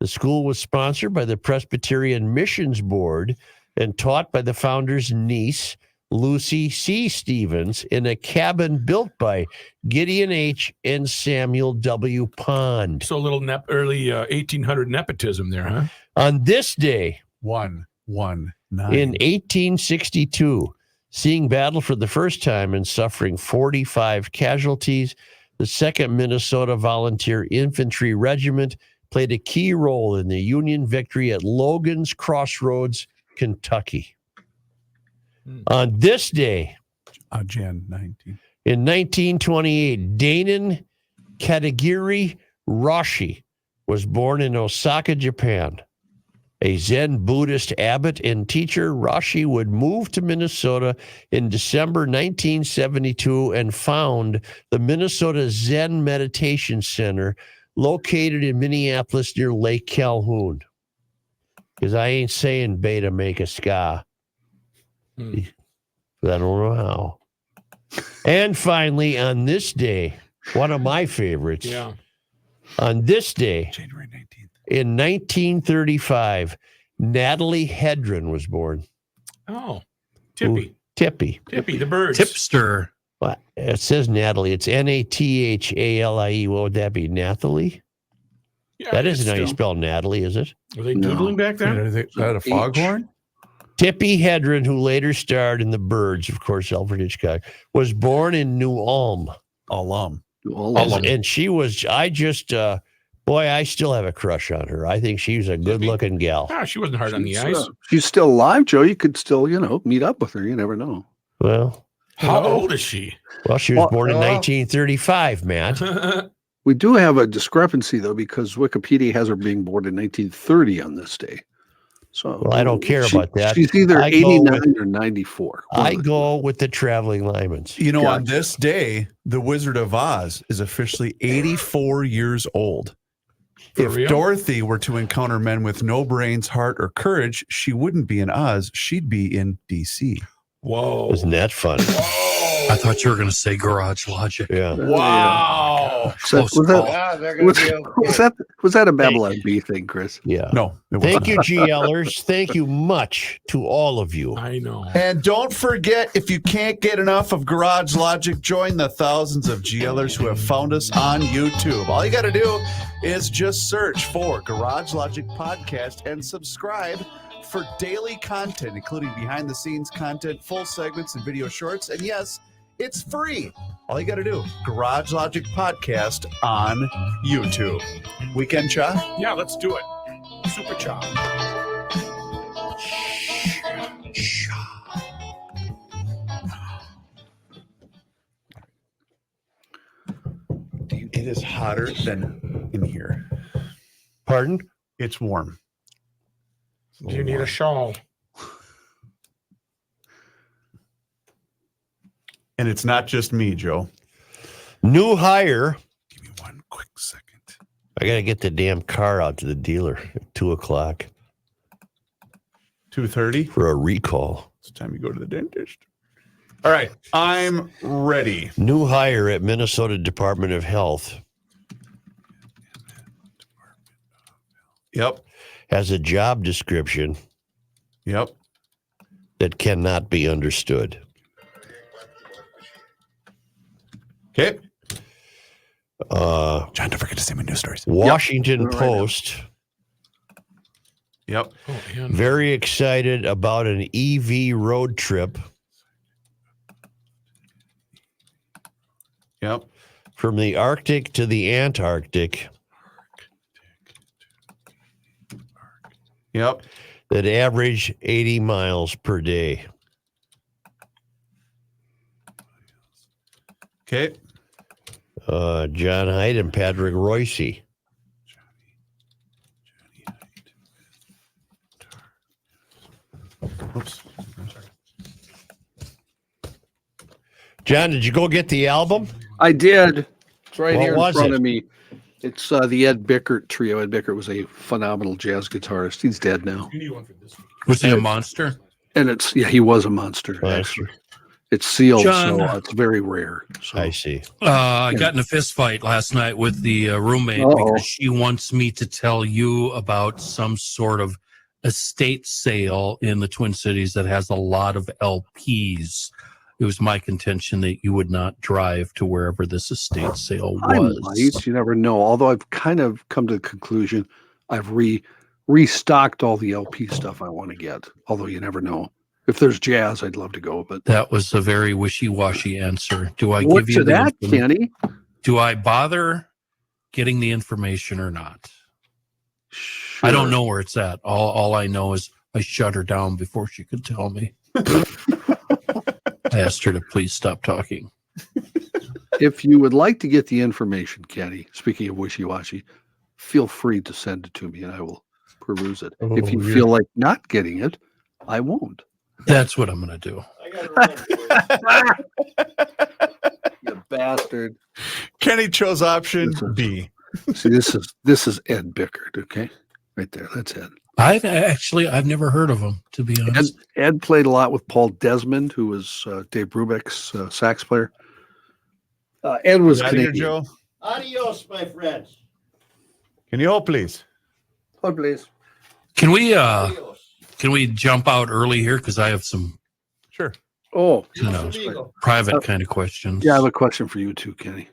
The school was sponsored by the Presbyterian Missions Board and taught by the founder's niece, Lucy C. Stevens, in a cabin built by Gideon H. and Samuel W. Pond. So a little early 1800 nepotism there, huh? On this day, 119. in 1862, seeing battle for the first time and suffering 45 casualties, the 2nd Minnesota Volunteer Infantry Regiment played a key role in the Union victory at Logan's Crossroads, Kentucky. On this day, Jan 19. in 1928, Danon Katagiri Roshi was born in Osaka, Japan. A Zen Buddhist abbot and teacher, Roshi would move to Minnesota in December 1972 and found the Minnesota Zen Meditation Center located in Minneapolis near Lake Calhoun. Because I ain't saying beta make a ska. But I don't know how. And finally, on this day, one of my favorites. Yeah. On this day, January 19th. in 1935, Natalie Hedren was born. Oh, Tippy. Tippy. Tippy, the birds. Tipster. Well, it says Natalie. It's Nathalie. What would that be? Nathalie? Yeah, That it's isn't how you still- spell Natalie, is it? Were they doodling back there? Is that a foghorn? Tippy Hedren, who later starred in The Birds, of course, Alfred Hitchcock, was born in New Ulm. And she was, I still have a crush on her. I think she's a good looking gal. Ah, she wasn't hard on the ice. She's still alive, Joe. You could still, meet up with her. You never know. Well, How old is she? well, she was born in 1935, Matt. We do have a discrepancy, though, because Wikipedia has her being born in 1930 on this day. So Well, I don't care about that. She's either I go 89 or 94. I go with the traveling linemen. You know, on this day, the Wizard of Oz is officially 84 years old. If real? Dorothy were to encounter men with no brains, heart, or courage, she wouldn't be in Oz. She'd be in D.C. Whoa. Isn't that fun? I thought you were going to say Garage Logic. Yeah. Wow. Close was call. that a Babylon B thing, Chris? Yeah. No. It Thank wasn't. you, GLers. Thank you much to all of you. I know. And don't forget, if you can't get enough of Garage Logic, join the thousands of GLers who have found us on YouTube. All you got to do is just search for Garage Logic Podcast and subscribe for daily content, including behind-the-scenes content, full segments, and video shorts. And yes, it's free. All you got to do, Garage Logic Podcast on YouTube. Weekend Cha? Yeah, let's do it. Super chop. It is hotter than in here. Pardon? It's warm. Do you need a shawl? And it's not just me, Joe. New hire. Give me one quick second. I got to get the damn car out to the dealer at 2:00. 2:30 for a recall. It's time you go to the dentist. All right, I'm ready. New hire at Minnesota Department of Health. Yep. Has a job description. Yep. That cannot be understood. Okay. John, don't forget to send me news stories. Washington Post. Yep. Very excited about an EV road trip. Yep. From the Arctic to the Antarctic. Yep. That average 80 miles per day. Okay. John Hyde and Patrick Royce. Oops. John, did you go get the album? I did. It's right What here in was front it? of me. It's the Ed Bickert trio. Ed Bickert was a phenomenal jazz guitarist. He's dead now. Was he a monster? And he was a monster. Actually. It's sealed, John. so it's very rare. So. I see. I got in a fist fight last night with the roommate because she wants me to tell you about some sort of estate sale in the Twin Cities that has a lot of LPs. It was my contention that you would not drive to wherever this estate sale was. I might. You never know. Although I've kind of come to the conclusion I've restocked all the LP stuff I want to get. Although you never know. If there's jazz, I'd love to go. But that was a very wishy-washy answer. Do I What's give you that, Kenny? Do I bother getting the information or not? Sure. I don't know where it's at. All I know is I shut her down before she could tell me. I asked her to please stop talking. If you would like to get the information, Kenny, speaking of wishy-washy, feel free to send it to me and I will peruse it. If you feel like not getting it, I won't. That's what I'm going to do. You bastard. Kenny chose option B. See, this is Ed Bickert, okay? Right there. That's Ed. I've never heard of him, to be honest. Ed played a lot with Paul Desmond, who was Dave Brubeck's sax player. Ed was Canadian. Joe? Adios, my friends. Can you hold, please? Hold, please. Can we jump out early here? Because I have some Oh, private kind of questions. Yeah, I have a question for you too, Kenny.